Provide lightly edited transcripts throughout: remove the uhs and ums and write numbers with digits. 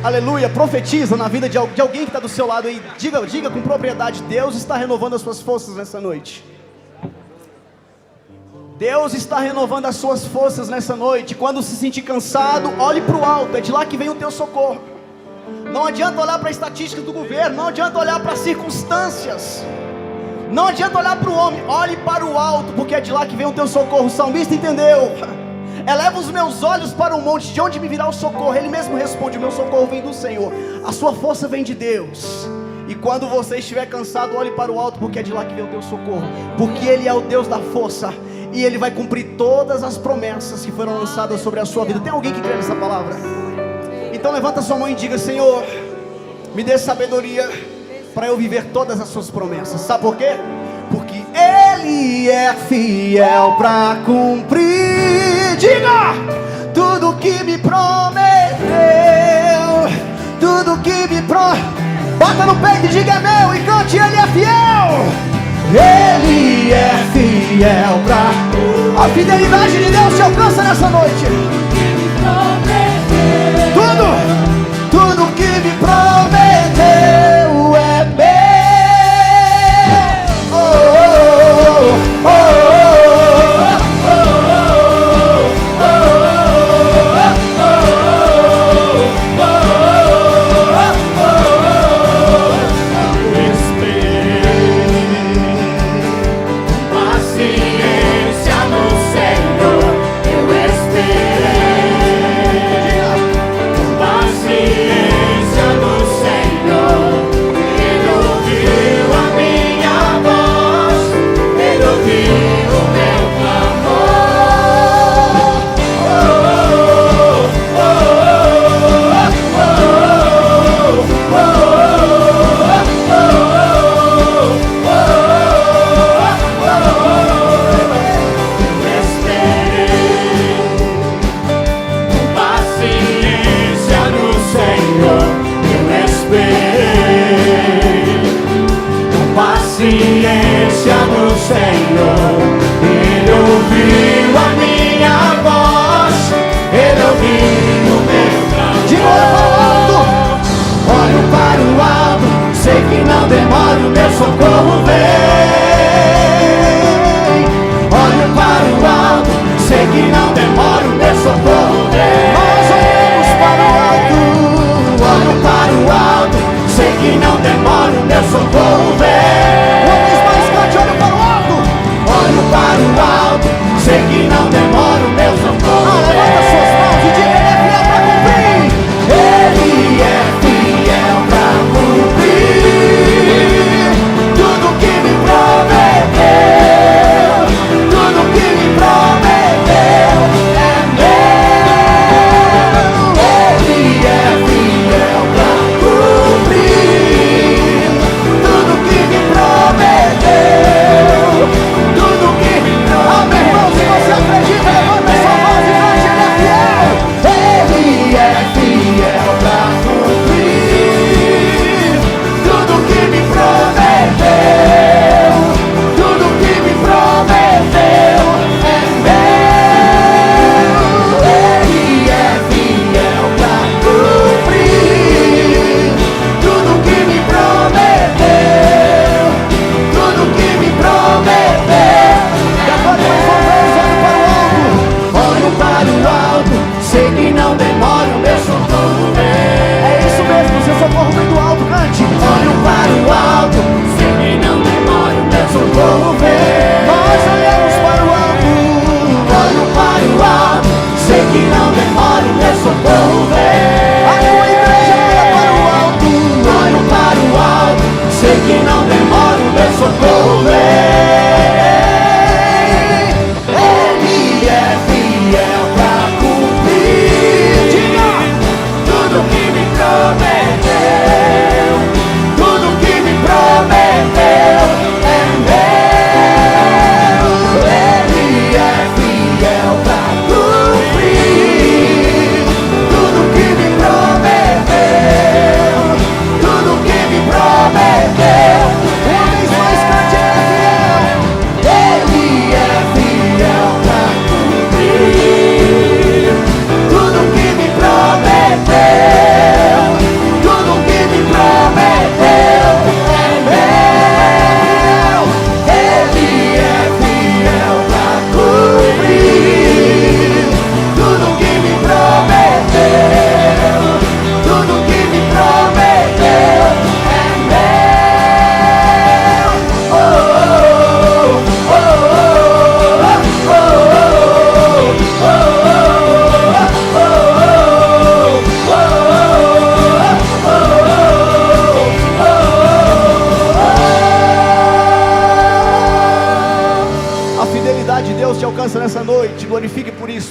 Aleluia, profetiza na vida de alguém que está do seu lado aí. Diga com propriedade: Deus está renovando as suas forças nessa noite. Deus está renovando as suas forças nessa noite. Quando se sentir cansado, olhe para o alto, é de lá que vem o teu socorro. Não adianta olhar para a estatística do governo, não adianta olhar para as circunstâncias, não adianta olhar para o homem, olhe para o alto, porque é de lá que vem o teu socorro. O salmista entendeu: eleva os meus olhos para o monte, de onde me virá o socorro? Ele mesmo responde: o meu socorro vem do Senhor, a sua força vem de Deus. E quando você estiver cansado, olhe para o alto, porque é de lá que vem o teu socorro, porque Ele é o Deus da força, e Ele vai cumprir todas as promessas que foram lançadas sobre a sua vida. Tem alguém que crê nessa palavra? Então levanta sua mão e diga: Senhor, me dê sabedoria para eu viver todas as suas promessas. Sabe por quê? Porque Ele é fiel para cumprir. Diga: tudo que me prometeu, tudo que me prometeu. Bota no peito e diga: é meu, e cante: Ele é fiel. Ele é fiel pra... A fidelidade de Deus te alcança nessa noite. Tudo que me prometeu é meu. Oh, oh, oh, Paciência no Senhor, eu esperei.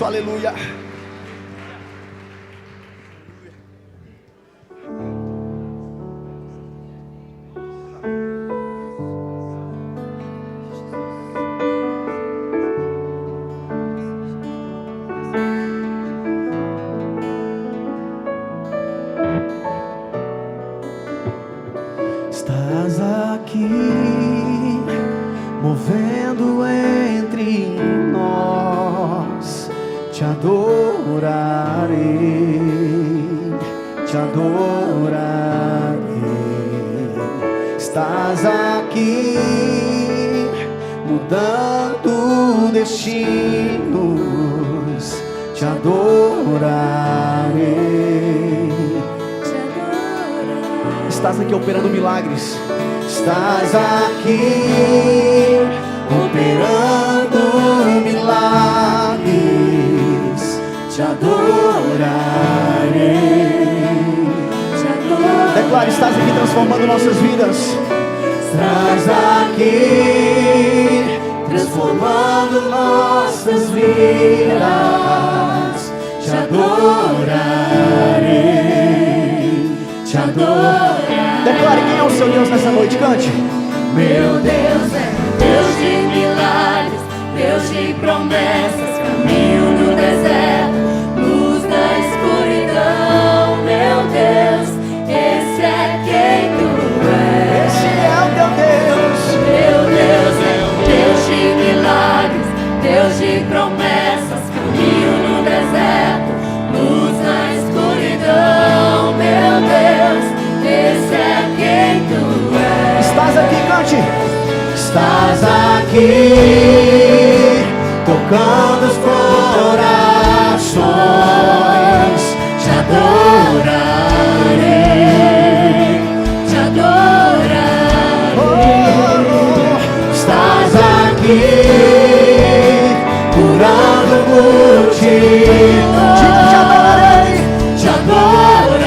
aleluia. Estás aqui, movendo entre nós. Te adorarei, te adorarei. Estás aqui, mudando destinos. Te adorarei. Estás aqui operando milagres. Estás aqui operando milagres. Te adorarei. Declare, estás aqui transformando nossas vidas. Estás aqui transformando nossas vidas. Te adorarei. Te adorarei. Declare, quem é o seu Deus nessa noite? Cante. Meu Deus é Deus de milagres, Deus de promessas, caminho no deserto, luz na escuridão. Meu Deus, esse é quem tu és. Esse é o teu Deus. Meu Deus é Deus de milagres, Deus de promessas, caminho no deserto, luz na escuridão. Meu Deus, esse é quem tu és. Estás aqui, cante. Estás aqui, tocando os corações. Te adorarei, te adorarei. oh, estás aqui, curando multidões. Te adorarei, te adorarei,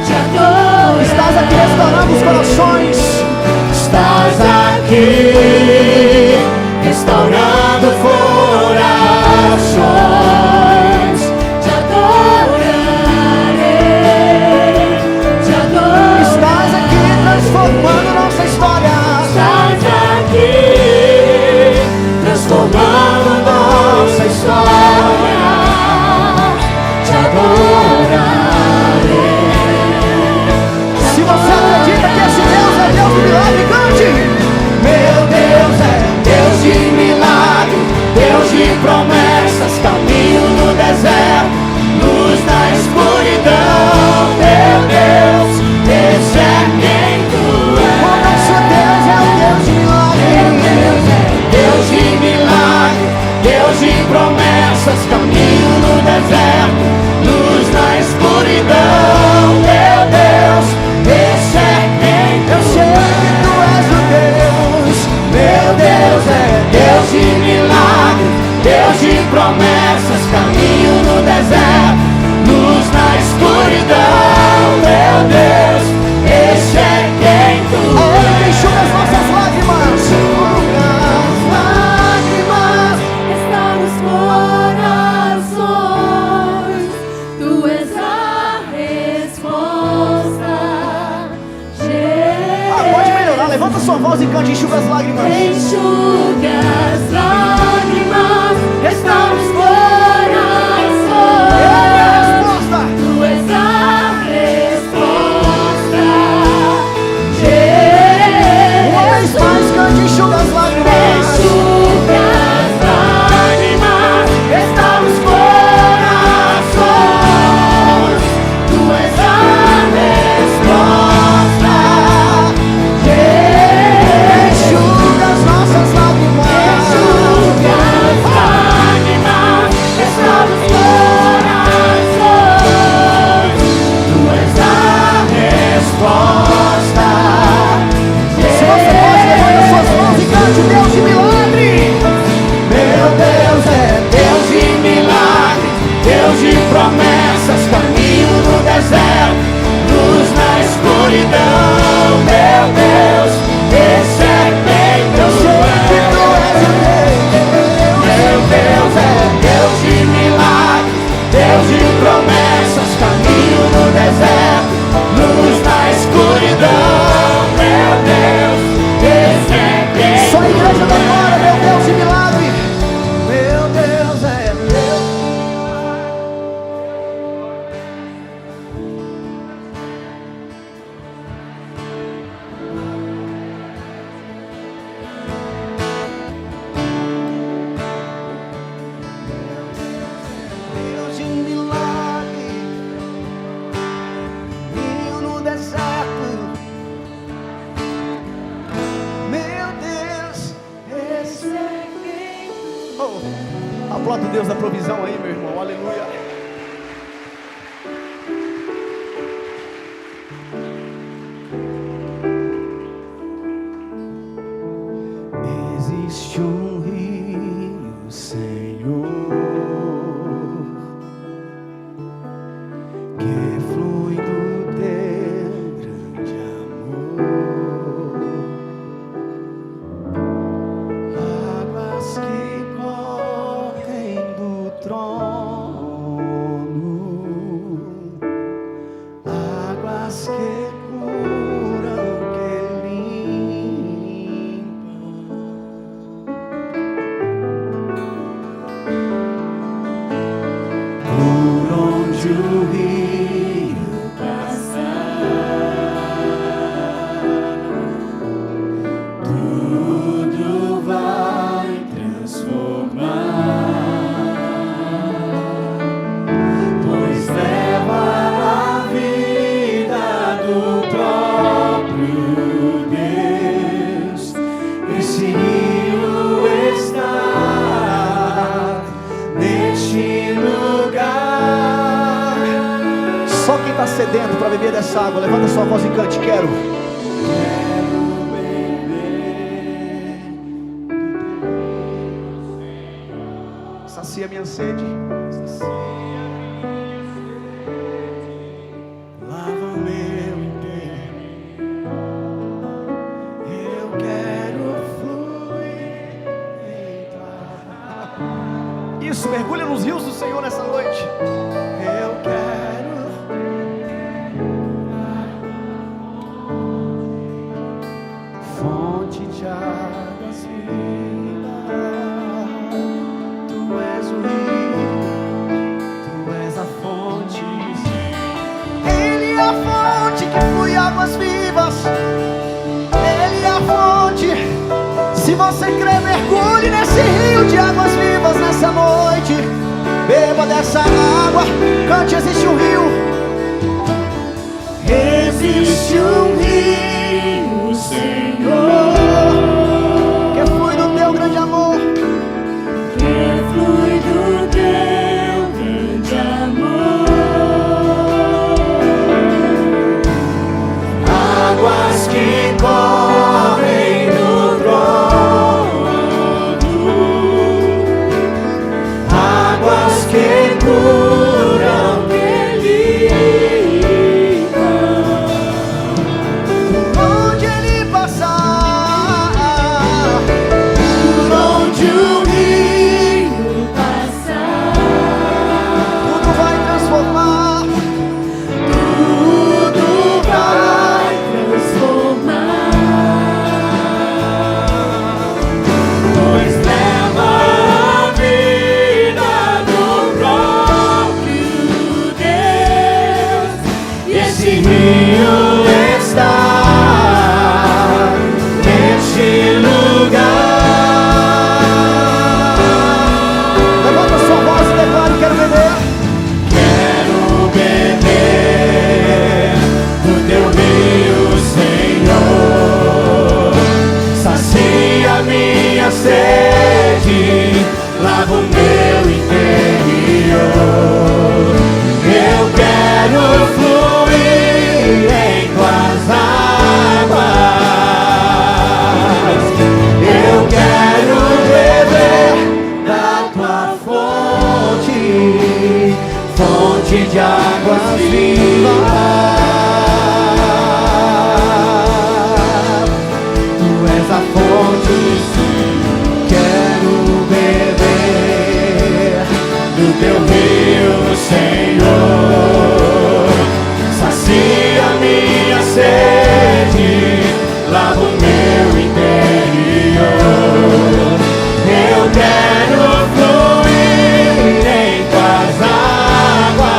te adorarei. Estás aqui restaurando os corações. Estás aqui restaurando corações. Te adorarei, te adorarei. Estás aqui transformando nossa história. Estás aqui Transformando nossa história. Te adorarei. Se você acredita que esse Deus é Deus de milagre, cante. Meu Deus é Deus de milagre, Deus de promessas, caminho no deserto, luz na escuridão. Meu Deus, esse é quem tu és. O nosso Deus é o Deus de milagre. Meu Deus é Deus de milagre, Deus de promessas, caminho no deserto, luz na escuridão. Meu Deus, esse é quem tu és. Eu sei que tu és o Deus. Meu Deus é Deus de milagre, Deus de promessas, caminho no deserto, luz na escuridão. Meu Deus, esse é quem tu és. Enxuga as nossas lágrimas. Enxuga as lágrimas. Restaura os corações, tu és a resposta. Pode melhorar, levanta sua voz e cante, enxuga as lágrimas. Enxuga as lágrimas, restaura os corações. É a minha resposta. Tu és a resposta. Uma vez mais, cante, enxuga as lágrimas. Enxuga as lágrimas, restaura os corações. Tu és a resposta. Enxuga as nossas lágrimas. Enxuga as lágrimas, restaura os corações. Tu és a Resposta. Se você pode, levanta suas mãos e cante, Deus de milagre. Meu Deus é Deus de milagre, Deus de promessas, caminho no deserto, luz na escuridão. Meu Deus, esse é quem tu és. Eu sei que tu és o Deus. Meu o Deus da provisão aí, meu irmão. Aleluia. Existe um rio, Senhor, que flui do teu grande amor, águas que correm do trono, águas que curam, que limpam. Por onde o rio tudo vai transformar, pois leva a vida do próprio Deus. Esse rio está neste lugar. Só quem está sedento para beber dessa água, levanta sua voz e cante: quero. Sacia minha sede, lava meu inteiro. Eu quero fluir em tua. Isso, mergulha nos rios do Senhor nessa noite. Eu quero fonte de águas vivas. Tu és o rio, tu és a fonte. Ele é a fonte que flui águas vivas. Ele é a fonte. Se você crê, mergulhe nesse rio de águas vivas nessa noite. Beba dessa água, cante: existe um rio. Existe um rio, Senhor, que flui do teu grande amor. Que flui do teu grande amor, Águas que correm do trono, águas que curam, que limpam. Por onde ele passar, por onde o rio passar, tudo vai transformar, tudo vai transformar, pois leva a vida do próprio Deus. E esse rio está neste lugar. Levanta sua voz e declare: quero beber. Quero beber do teu rio, Senhor. Sacia minha sede, lava o meu interior. Eu quero fluir em tuas águas. Eu quero beber da tua fonte, fonte de águas vivas. Tu és a fonte, quero beber do teu rio, Senhor. Sacia minha sede, lava o meu interior. Eu quero fluir em tuas águas.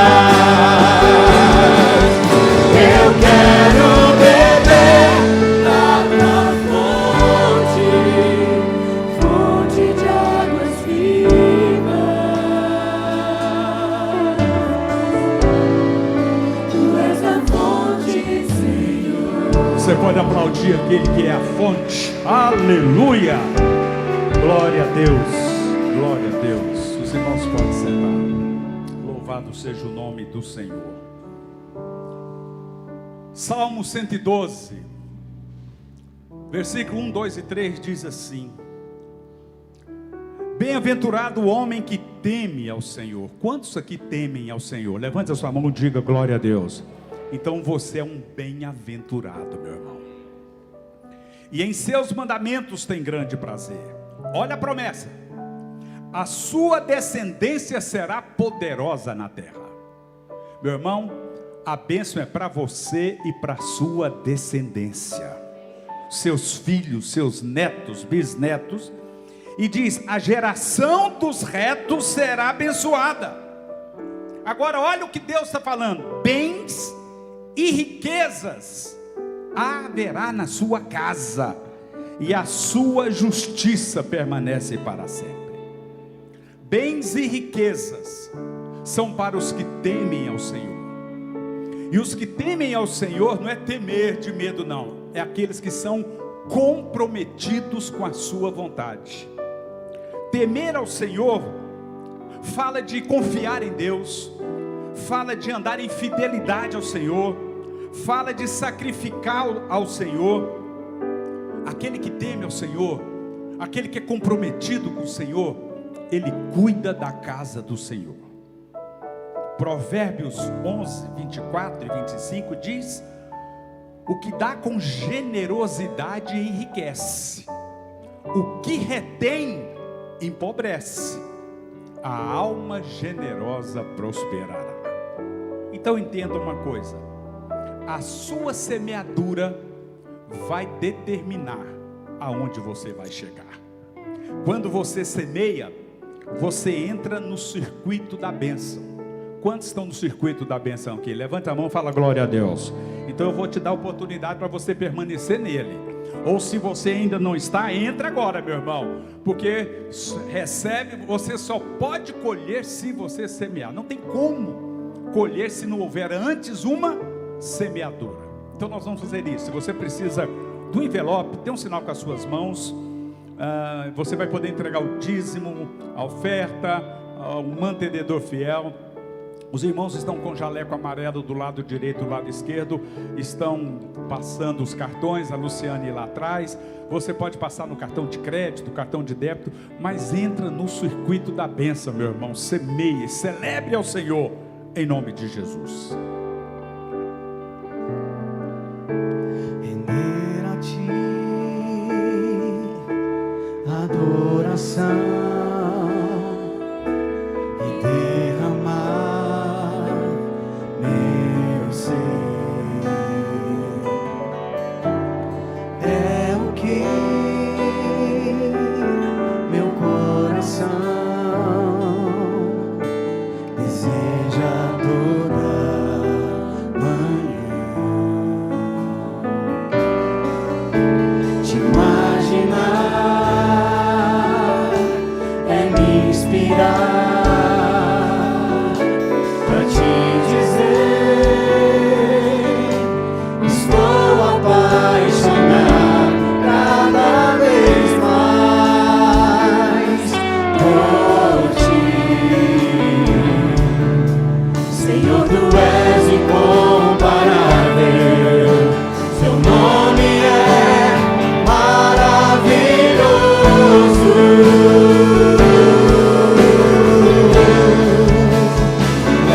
Eu quero beber da tua fonte, fonte de águas vivas. Tu és a fonte, Senhor. Você pode aplaudir aquele que é a fonte. Aleluia! Glória a Deus. Glória a Deus. Os irmãos podem sentar. Louvado seja o nome do Senhor. Salmo 112, versículo 1, 2 e 3 diz assim: bem-aventurado o homem que teme ao Senhor. Quantos aqui temem ao Senhor? Levante a sua mão e diga glória a Deus. Então você é um bem-aventurado, meu irmão. E em seus mandamentos tem grande prazer. Olha a promessa: a sua descendência será poderosa na terra. Meu irmão, a bênção é para você e para a sua descendência, seus filhos, seus netos, bisnetos. E diz: a geração dos retos será abençoada. Agora olha o que Deus está falando: bens e riquezas haverá na sua casa, e a sua justiça permanece para sempre. Bens e riquezas são para os que temem ao Senhor. E os que temem ao Senhor não é temer de medo, não. É aqueles que são comprometidos com a sua vontade. Temer ao Senhor fala de confiar em Deus, fala de andar em fidelidade ao Senhor, fala de sacrificar ao Senhor. Aquele que teme ao Senhor, aquele que é comprometido com o Senhor, ele cuida da casa do Senhor. Provérbios 11, 24 e 25 diz: o que dá com generosidade enriquece, o que retém empobrece, a alma generosa prosperará. Então entenda uma coisa: a sua semeadura vai determinar aonde você vai chegar. Quando você semeia, você entra no circuito da bênção. Quantos estão no circuito da bênção aqui? Levanta a mão e fala glória a Deus. Então eu vou te dar a oportunidade para você permanecer nele. Ou se você ainda não está, entra agora, meu irmão. Porque recebe, você só pode colher se você semear. Não tem como colher se não houver antes uma semeadura. Então nós vamos fazer isso. Se você precisa do envelope, tem um sinal com as suas mãos. Você vai poder entregar o dízimo, a oferta, o mantenedor fiel. Os irmãos estão com jaleco amarelo do lado direito e do lado esquerdo, estão passando os cartões, a Luciane lá atrás. Você pode passar no cartão de crédito, cartão de débito, mas entra no circuito da bênção, meu irmão. Semeie, celebre ao Senhor, em nome de Jesus. Render a ti adoração e derramar meu ser é o que meu coração deseja toda manhã. Te imaginar é me inspirar pra te dizer: estou apaixonado cada vez mais por ti. Senhor, tu és incomparável, seu nome é maravilhoso.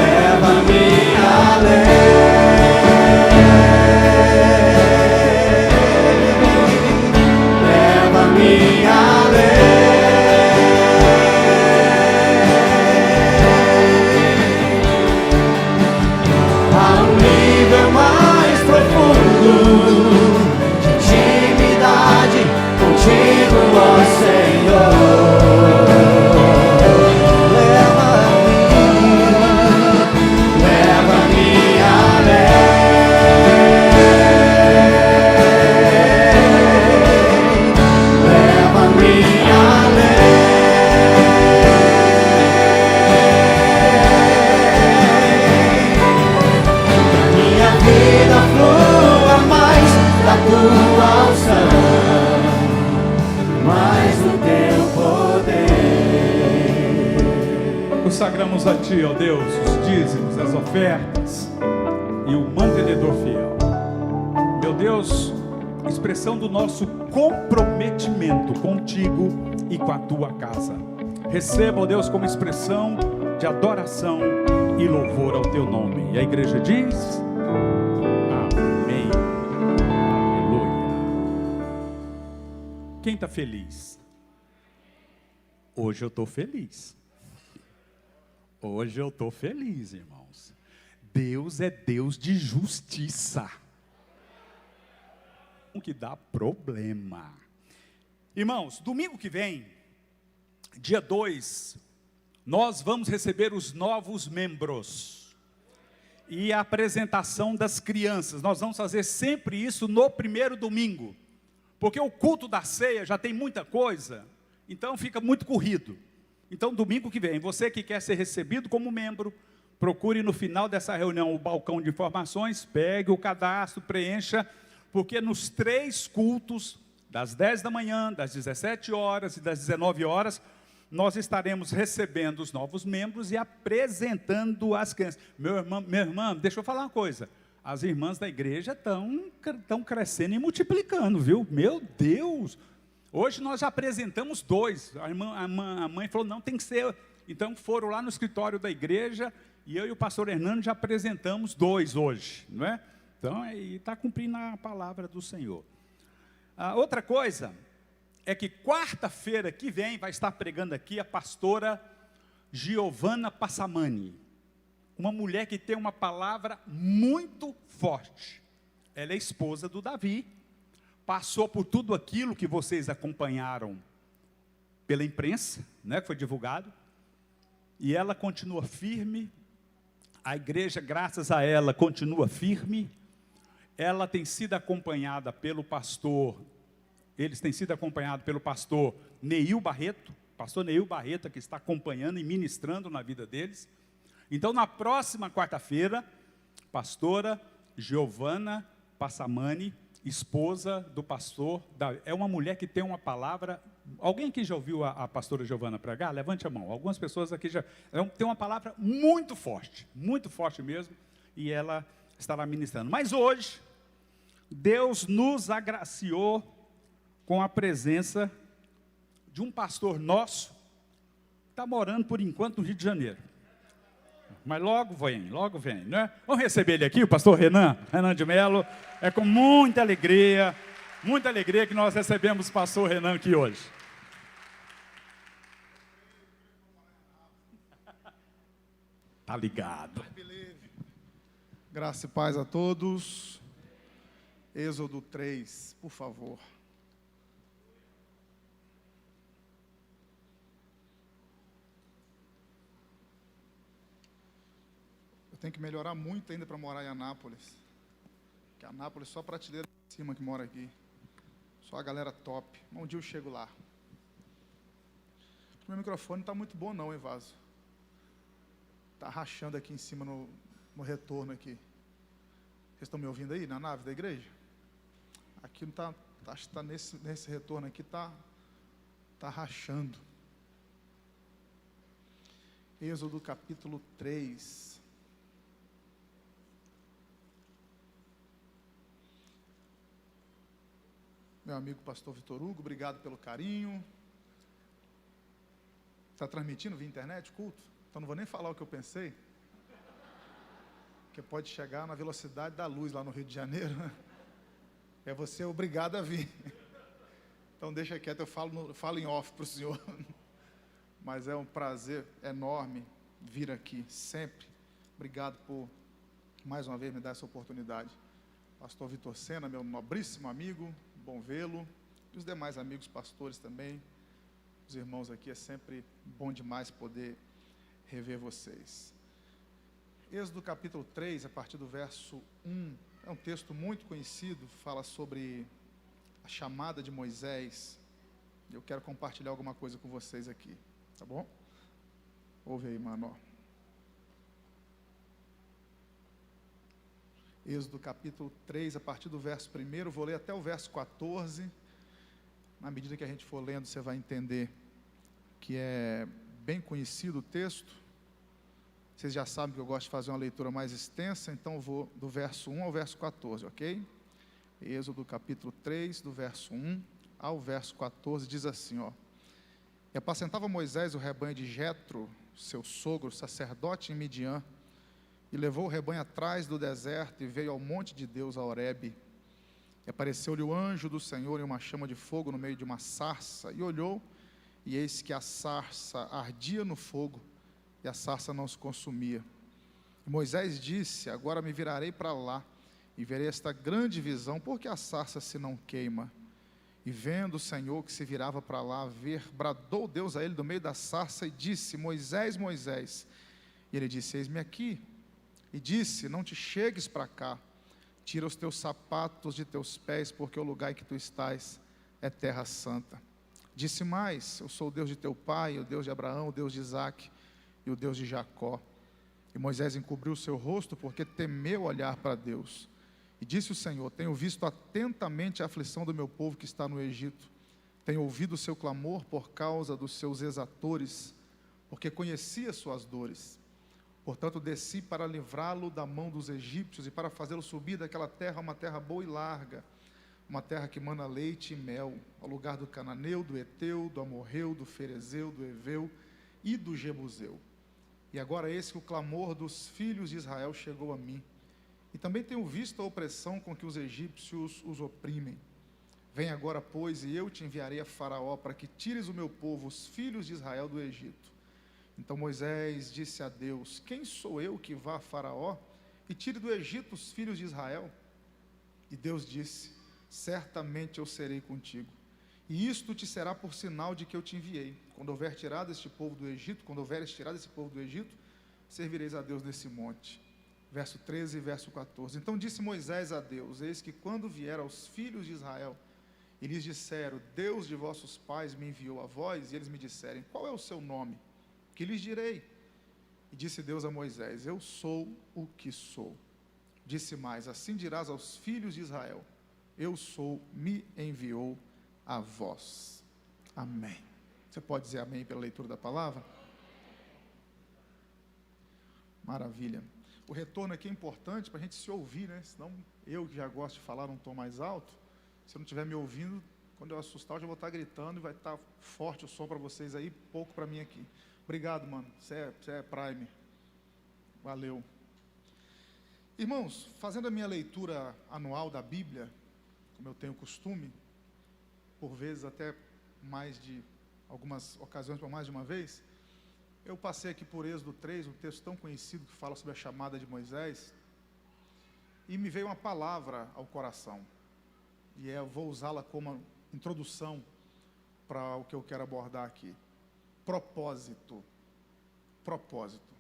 Leva-me a um nível mais profundo de intimidade contigo, ó Senhor. Leva-me minha vida flua mais Entregamos a Ti, ó Deus, os dízimos, as ofertas e o mantenedor fiel. Meu Deus, expressão do nosso comprometimento contigo e com a Tua casa. Receba, ó Deus, como expressão de adoração e louvor ao Teu nome. E a igreja diz: amém. Aleluia. Quem está feliz? Hoje eu estou feliz. Hoje eu estou feliz, irmãos. Deus é Deus de justiça. O que dá problema. Irmãos, domingo que vem, dia 2, nós vamos receber os novos membros. E a apresentação das crianças. Nós vamos fazer sempre isso no primeiro domingo. Porque o culto da ceia já tem muita coisa, então fica muito corrido. Então, domingo que vem, você que quer ser recebido como membro, procure no final dessa reunião o balcão de informações, pegue o cadastro, preencha, porque nos 3 cultos, das 10 da manhã, das 17 horas e das 19 horas, nós estaremos recebendo os novos membros e apresentando as crianças. Meu irmão, deixa eu falar uma coisa. As irmãs da igreja estão crescendo e multiplicando, viu? Meu Deus! Hoje nós já apresentamos 2. A mãe falou, não, tem que ser. Então foram lá no escritório da igreja e eu e o pastor Hernando já apresentamos 2 hoje, não é? Então, está cumprindo a palavra do Senhor. Outra coisa é que quarta-feira que vem vai estar pregando aqui a pastora Giovana Passamani, uma mulher que tem uma palavra muito forte. Ela é esposa do Davi, passou por tudo aquilo que vocês acompanharam pela imprensa, né, que foi divulgado, e ela continua firme, a igreja, graças a ela, continua firme. Ela tem sido acompanhada pelo pastor, eles têm sido acompanhados pelo pastor Neil Barreto, que está acompanhando e ministrando na vida deles. Então, na próxima quarta-feira, pastora Giovana Passamani, esposa do pastor, é uma mulher que tem uma palavra. Alguém aqui já ouviu a pastora Giovana pregar? Levante a mão. Algumas pessoas aqui já tem uma palavra muito forte mesmo, e ela estará ministrando. Mas hoje, Deus nos agraciou com a presença de um pastor nosso, que está morando por enquanto no Rio de Janeiro. Mas logo vem, né? Vamos receber ele aqui, o pastor Renan de Melo. É com muita alegria que nós recebemos o pastor Renan aqui hoje. Tá ligado. Graça e paz a todos. Êxodo 3, por favor. Eu tenho que melhorar muito ainda para morar em Anápolis. Porque Anápolis só prateleira de cima que mora aqui. Só a galera top. Um dia eu chego lá. Meu microfone não está muito bom não, hein, Vaso? Está rachando aqui em cima no retorno aqui. Vocês estão me ouvindo aí na nave da igreja? Aqui não está, acho que está nesse retorno aqui, está rachando. Êxodo capítulo 3. Meu amigo pastor Vitor Hugo, obrigado pelo carinho. Está transmitindo via internet, culto? Então não vou nem falar o que eu pensei. Porque pode chegar na velocidade da luz lá no Rio de Janeiro. É você obrigado a vir. Então deixa quieto, eu falo em off para o senhor. Mas é um prazer enorme vir aqui, sempre. Obrigado por, mais uma vez, me dar essa oportunidade. Pastor Vitor Sena, meu nobríssimo amigo, bom vê-lo. E os demais amigos pastores também. Os irmãos aqui, é sempre bom demais poder rever vocês. Êxodo capítulo 3, a partir do verso 1, é um texto muito conhecido, fala sobre a chamada de Moisés. Eu quero compartilhar alguma coisa com vocês aqui, tá bom? Ouve aí, mano. Êxodo capítulo 3, a partir do verso 1, vou ler até o verso 14. Na medida que a gente for lendo, você vai entender que é bem conhecido o texto. Vocês já sabem que eu gosto de fazer uma leitura mais extensa, então eu vou do verso 1 ao verso 14, ok? Êxodo capítulo 3, do verso 1 ao verso 14, diz assim, ó. E apacentava Moisés o rebanho de Jetro, seu sogro, sacerdote em Midian, e levou o rebanho atrás do deserto e veio ao monte de Deus, a Horebe. E apareceu-lhe o anjo do Senhor em uma chama de fogo no meio de uma sarça, e olhou, e eis que a sarça ardia no fogo, e a sarça não se consumia. E Moisés disse, agora me virarei para lá, e verei esta grande visão, porque a sarça se não queima. E vendo o Senhor que se virava para lá ver, bradou Deus a ele do meio da sarça, e disse, Moisés, Moisés. E ele disse, eis-me aqui. E disse, não te chegues para cá, tira os teus sapatos de teus pés, porque o lugar em que tu estás é terra santa. Disse mais, eu sou o Deus de teu pai, o Deus de Abraão, o Deus de Isaque, e o Deus de Jacó. E Moisés encobriu o seu rosto, porque temeu olhar para Deus. E disse o Senhor, tenho visto atentamente a aflição do meu povo que está no Egito. Tenho ouvido o seu clamor por causa dos seus exatores, porque conheci as suas dores. Portanto, desci para livrá-lo da mão dos egípcios e para fazê-lo subir daquela terra, uma terra boa e larga, uma terra que mana leite e mel, ao lugar do cananeu, do eteu, do amorreu, do ferezeu, do eveu e do jebuseu. E agora eis que o clamor dos filhos de Israel chegou a mim. E também tenho visto a opressão com que os egípcios os oprimem. Vem agora, pois, e eu te enviarei a Faraó, para que tires o meu povo, os filhos de Israel, do Egito. Então Moisés disse a Deus, quem sou eu que vá a Faraó e tire do Egito os filhos de Israel? E Deus disse, certamente eu serei contigo. E isto te será por sinal de que eu te enviei. Quando houveres tirado este povo do Egito, servireis a Deus nesse monte. Verso 13 e verso 14. Então disse Moisés a Deus, eis que quando vier aos filhos de Israel, e lhes disseram, Deus de vossos pais me enviou a vós, e eles me disserem, qual é o seu nome? Que lhes direi? E disse Deus a Moisés, eu sou o que sou. Disse mais, assim dirás aos filhos de Israel, eu sou, me enviou a vós. Amém. Você pode dizer amém pela leitura da palavra? Maravilha. O retorno aqui é importante para a gente se ouvir, né? Senão eu que já gosto de falar num tom mais alto, se eu não estiver me ouvindo, quando eu assustar eu já vou estar gritando e vai estar forte o som para vocês aí, pouco para mim aqui. Obrigado, mano. Você é Prime. Valeu. Irmãos, fazendo a minha leitura anual da Bíblia, como eu tenho costume, por vezes até mais de algumas ocasiões, por mais de uma vez, eu passei aqui por Êxodo 3, um texto tão conhecido que fala sobre a chamada de Moisés, e me veio uma palavra ao coração, e eu vou usá-la como introdução para o que eu quero abordar aqui. Propósito. Propósito.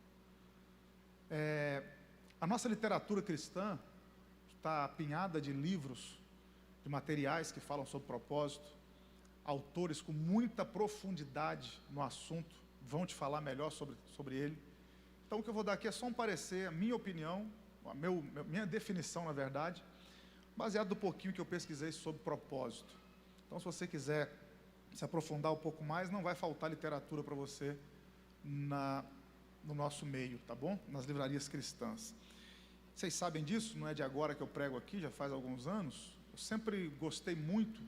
A nossa literatura cristã está apinhada de livros, de materiais que falam sobre propósito, autores com muita profundidade no assunto, vão te falar melhor sobre ele. Então o que eu vou dar aqui é só um parecer, a minha opinião, minha definição na verdade, baseado no pouquinho que eu pesquisei sobre propósito. Então se você quiser se aprofundar um pouco mais, não vai faltar literatura para você no nosso meio, tá bom? Nas livrarias cristãs. Vocês sabem disso, não é de agora que eu prego aqui, já faz alguns anos. Eu sempre gostei muito,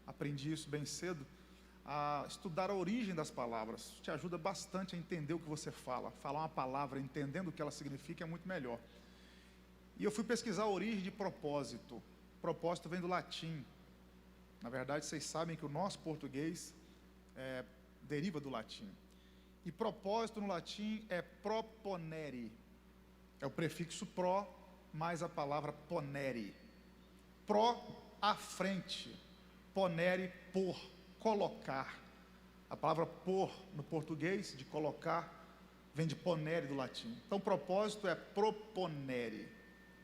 aprendi isso bem cedo, a estudar a origem das palavras. Isso te ajuda bastante a entender o que você fala. Falar uma palavra entendendo o que ela significa é muito melhor. E eu fui pesquisar a origem de propósito. Propósito vem do latim. Na verdade, vocês sabem que o nosso português deriva do latim. E propósito no latim é proponere. É o prefixo pro mais a palavra ponere. Pro, à frente. Ponere, por, colocar. A palavra por no português, de colocar, vem de ponere do latim. Então, propósito é proponere.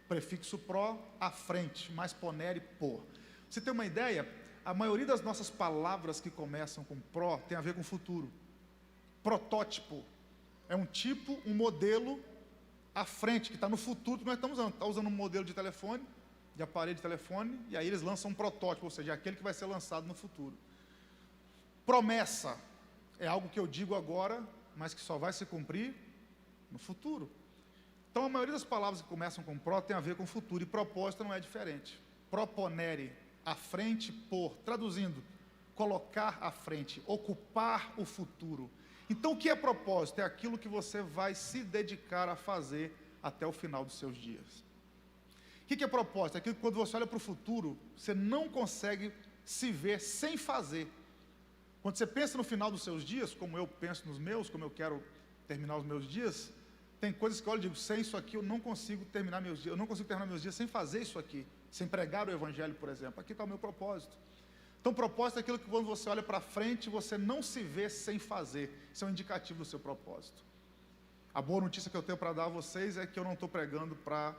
Prefixo pro, à frente, mais ponere, por. Você tem uma ideia? A maioria das nossas palavras que começam com pro tem a ver com futuro. Protótipo é um tipo, um modelo à frente, que está no futuro que nós estamos usando. Está usando um modelo de telefone, de aparelho de telefone, e aí eles lançam um protótipo, ou seja, aquele que vai ser lançado no futuro. Promessa é algo que eu digo agora, mas que só vai se cumprir No futuro. Então a maioria das palavras que começam com pró tem a ver com futuro, e propósito não é diferente. Proponere, à frente, por, traduzindo, colocar à frente, ocupar o futuro. Então o que é propósito? É aquilo que você vai se dedicar a fazer até o final dos seus dias. O que é propósito? É aquilo que quando você olha para o futuro, você não consegue se ver sem fazer. Quando você pensa no final dos seus dias, como eu penso nos meus, como eu quero terminar os meus dias, tem coisas que eu olho e digo, sem isso aqui eu não consigo terminar meus dias, eu não consigo terminar meus dias sem fazer isso aqui, sem pregar o evangelho, por exemplo. Aqui está o meu propósito. Então, propósito é aquilo que quando você olha para frente, você não se vê sem fazer. Isso é um indicativo do seu propósito. A boa notícia que eu tenho para dar a vocês é que eu não estou pregando para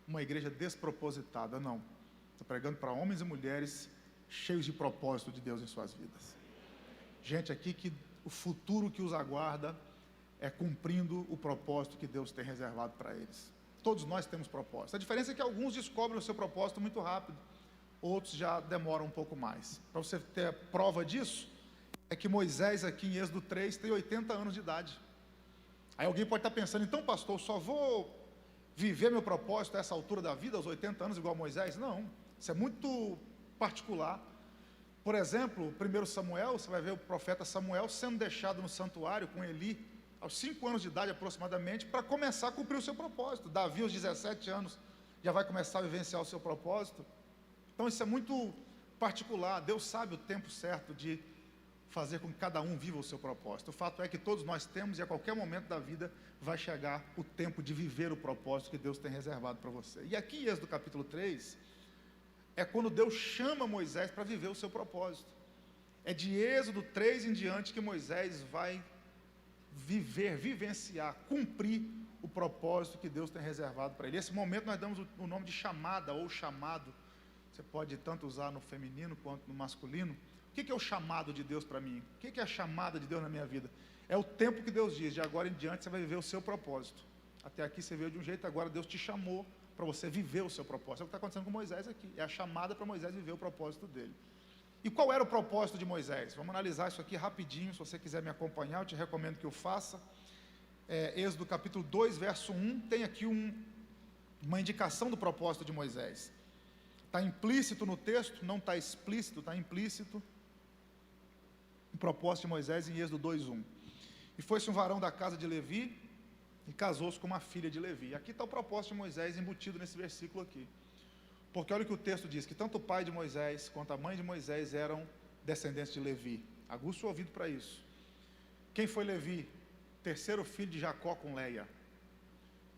uma igreja despropositada, não. Estou pregando para homens e mulheres cheios de propósito de Deus em suas vidas. Gente aqui que o futuro que os aguarda é cumprindo o propósito que Deus tem reservado para eles. Todos nós temos propósito. A diferença é que alguns descobrem o seu propósito muito rápido, outros já demoram um pouco mais. Para você ter a prova disso, é que Moisés aqui em Êxodo 3 tem 80 anos de idade. Aí alguém pode estar pensando, então pastor, eu só vou viver meu propósito a essa altura da vida, aos 80 anos, igual Moisés? Não, isso é muito particular. Por exemplo, 1 Samuel, você vai ver o profeta Samuel sendo deixado no santuário com Eli, aos 5 anos de idade aproximadamente, para começar a cumprir o seu propósito. Davi, aos 17 anos, já vai começar a vivenciar o seu propósito. Então isso é muito particular, Deus sabe o tempo certo de fazer com que cada um viva o seu propósito. O fato é que todos nós temos, e a qualquer momento da vida vai chegar o tempo de viver o propósito que Deus tem reservado para você. E aqui em Êxodo capítulo 3, é quando Deus chama Moisés para viver o seu propósito. É de Êxodo 3 em diante que Moisés vai vivenciar, cumprir o propósito que Deus tem reservado para ele. Nesse momento nós damos o nome de chamada ou chamado. Você pode tanto usar no feminino quanto no masculino. O que é o chamado de Deus para mim? O que é a chamada de Deus na minha vida? É o tempo que Deus diz, de agora em diante você vai viver o seu propósito. Até aqui você veio de um jeito, agora Deus te chamou para você viver o seu propósito. É o que está acontecendo com Moisés aqui, é a chamada para Moisés viver o propósito dele. E qual era o propósito de Moisés? Vamos analisar isso aqui rapidinho, se você quiser me acompanhar, eu te recomendo que eu faça. Êxodo capítulo 2, verso 1, tem aqui uma indicação do propósito de Moisés. Está implícito no texto, não está explícito, está implícito. O propósito de Moisés em Êxodo 2:1. E foi-se um varão da casa de Levi e casou-se com uma filha de Levi. Aqui está o propósito de Moisés embutido nesse versículo aqui. Porque olha o que o texto diz, que tanto o pai de Moisés quanto a mãe de Moisés eram descendentes de Levi. Aguça o ouvido para isso. Quem foi Levi? Terceiro filho de Jacó com Leia.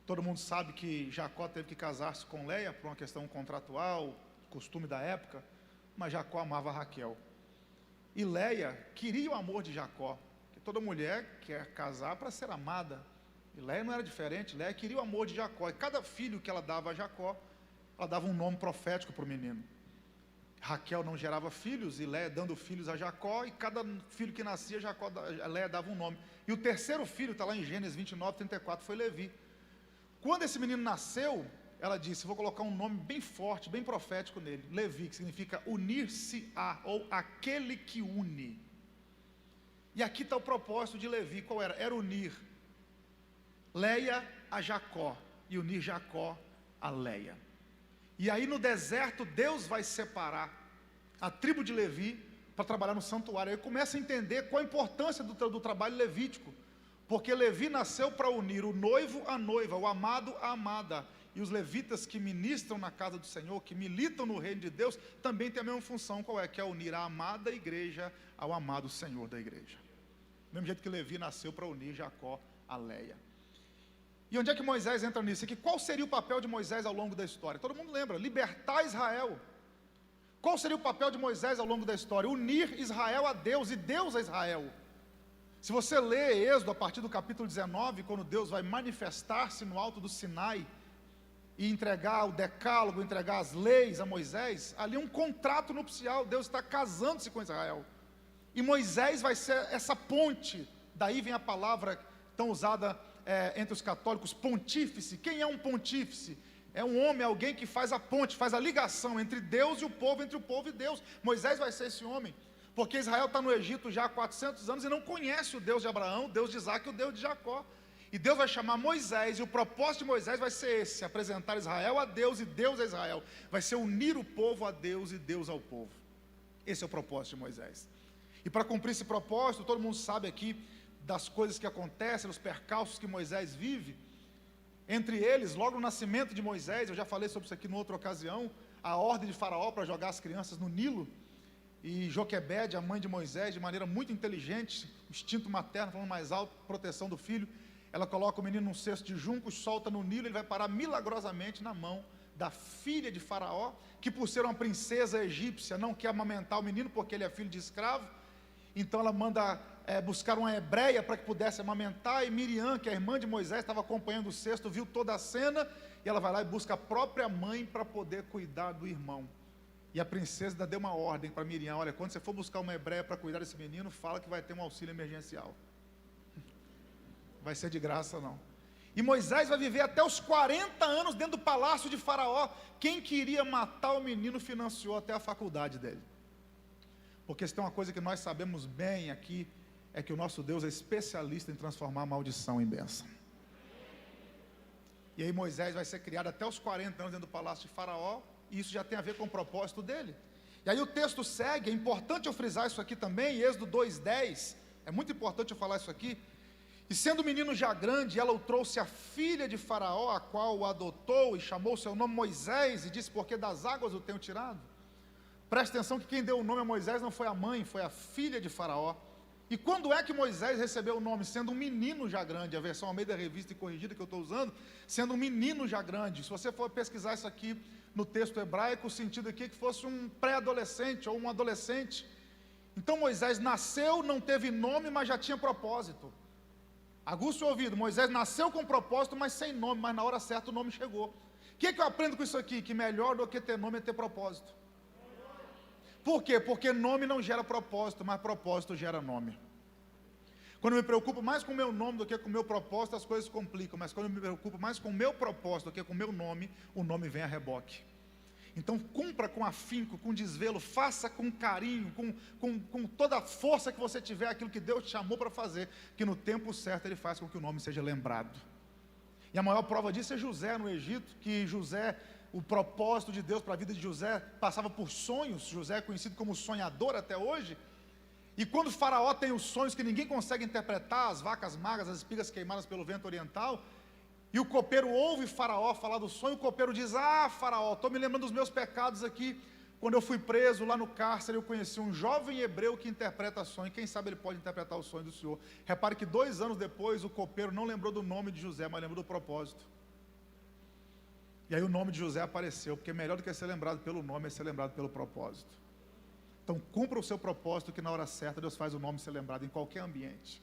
Todo mundo sabe que Jacó teve que casar-se com Leia por uma questão contratual, costume da época, mas Jacó amava Raquel. E Leia queria o amor de Jacó, porque toda mulher quer casar para ser amada. E Leia não era diferente, Leia queria o amor de Jacó. E cada filho que ela dava a Jacó, ela dava um nome profético para o menino. Raquel não gerava filhos, e Leia dando filhos a Jacó, e cada filho que nascia, Leia dava um nome. E o terceiro filho, está lá em Gênesis 29:34, foi Levi. Quando esse menino nasceu, ela disse, vou colocar um nome bem forte, bem profético nele, Levi, que significa unir-se-a, ou aquele que une. E aqui está o propósito de Levi, qual era? Era unir Leia a Jacó, e unir Jacó a Leia. E aí no deserto, Deus vai separar a tribo de Levi para trabalhar no santuário. Aí começa a entender qual a importância do trabalho levítico. Porque Levi nasceu para unir o noivo à noiva, o amado à amada. E os levitas que ministram na casa do Senhor, que militam no reino de Deus, também têm a mesma função, qual é? Que é unir a amada igreja ao amado Senhor da igreja. Do mesmo jeito que Levi nasceu para unir Jacó a Leia. E onde é que Moisés entra nisso? Aqui, qual seria o papel de Moisés ao longo da história? Todo mundo lembra, libertar Israel. Qual seria o papel de Moisés ao longo da história? Unir Israel a Deus e Deus a Israel. Se você lê Êxodo a partir do capítulo 19, quando Deus vai manifestar-se no alto do Sinai e entregar o decálogo, entregar as leis a Moisés, ali é um contrato nupcial, Deus está casando-se com Israel. E Moisés vai ser essa ponte, daí vem a palavra tão usada entre os católicos, pontífice. Quem é um pontífice? É um homem, alguém que faz a ponte, faz a ligação entre Deus e o povo, entre o povo e Deus. Moisés vai ser esse homem, porque Israel está no Egito já há 400 anos e não conhece o Deus de Abraão, o Deus de Isaac e o Deus de Jacó. E Deus vai chamar Moisés, e o propósito de Moisés vai ser esse: apresentar Israel a Deus e Deus a Israel. Vai ser unir o povo a Deus e Deus ao povo. Esse é o propósito de Moisés. E para cumprir esse propósito, todo mundo sabe aqui das coisas que acontecem, dos percalços que Moisés vive. Entre eles, logo no nascimento de Moisés, eu já falei sobre isso aqui em outra ocasião, a ordem de Faraó para jogar as crianças no Nilo. E Joquebede, a mãe de Moisés, de maneira muito inteligente, instinto materno, falando mais alto, proteção do filho, ela coloca o menino num cesto de juncos, solta no Nilo, ele vai parar milagrosamente na mão da filha de Faraó, que por ser uma princesa egípcia não quer amamentar o menino porque ele é filho de escravo. Então ela manda buscar uma hebreia para que pudesse amamentar, e Miriam, que é a irmã de Moisés, estava acompanhando o cesto, viu toda a cena, e ela vai lá e busca a própria mãe para poder cuidar do irmão. E a princesa ainda deu uma ordem para Miriam: olha, quando você for buscar uma hebreia para cuidar desse menino, fala que vai ter um auxílio emergencial. Vai ser de graça não. E Moisés vai viver até os 40 anos dentro do palácio de Faraó. Quem queria matar o menino financiou até a faculdade dele. Porque se tem uma coisa que nós sabemos bem aqui, é que o nosso Deus é especialista em transformar a maldição em bênção. E aí Moisés vai ser criado até os 40 anos dentro do palácio de Faraó, e isso já tem a ver com o propósito dele. E aí o texto segue, é importante eu frisar isso aqui também, Êxodo 2:10, é muito importante eu falar isso aqui. E sendo o menino já grande, ela o trouxe a filha de Faraó, a qual o adotou, e chamou seu nome Moisés, e disse: porque das águas o tenho tirado. Preste atenção que quem deu o nome a Moisés não foi a mãe, foi a filha de Faraó. E quando é que Moisés recebeu o nome? Sendo um menino já grande, a versão Almeida Revista e Corrigida que eu estou usando, sendo um menino já grande. Se você for pesquisar isso aqui no texto hebraico, o sentido aqui é que fosse um pré-adolescente ou um adolescente. Então Moisés nasceu, não teve nome, mas já tinha propósito. Aguça o ouvido: Moisés nasceu com propósito, mas sem nome, mas na hora certa o nome chegou. O que eu aprendo com isso aqui? Que melhor do que ter nome é ter propósito. Por quê? Porque nome não gera propósito, mas propósito gera nome. Quando eu me preocupo mais com o meu nome do que com o meu propósito, as coisas complicam. Mas quando eu me preocupo mais com o meu propósito do que com o meu nome, o nome vem a reboque. Então cumpra com afinco, com desvelo, faça com carinho, com toda a força que você tiver aquilo que Deus te chamou para fazer, que no tempo certo Ele faz com que o nome seja lembrado. E a maior prova disso é José no Egito, que José, o propósito de Deus para a vida de José passava por sonhos. José é conhecido como sonhador até hoje. E quando o Faraó tem os sonhos que ninguém consegue interpretar, as vacas magras, as espigas queimadas pelo vento oriental, e o copeiro ouve Faraó falar do sonho, o copeiro diz: ah, Faraó, estou me lembrando dos meus pecados aqui. Quando eu fui preso lá no cárcere, eu conheci um jovem hebreu que interpreta sonho. Quem sabe ele pode interpretar o sonho do Senhor. Repare que 2 anos depois, o copeiro não lembrou do nome de José, mas lembrou do propósito. E aí o nome de José apareceu, porque melhor do que ser lembrado pelo nome é ser lembrado pelo propósito. Então cumpra o seu propósito, que na hora certa Deus faz o nome ser lembrado em qualquer ambiente.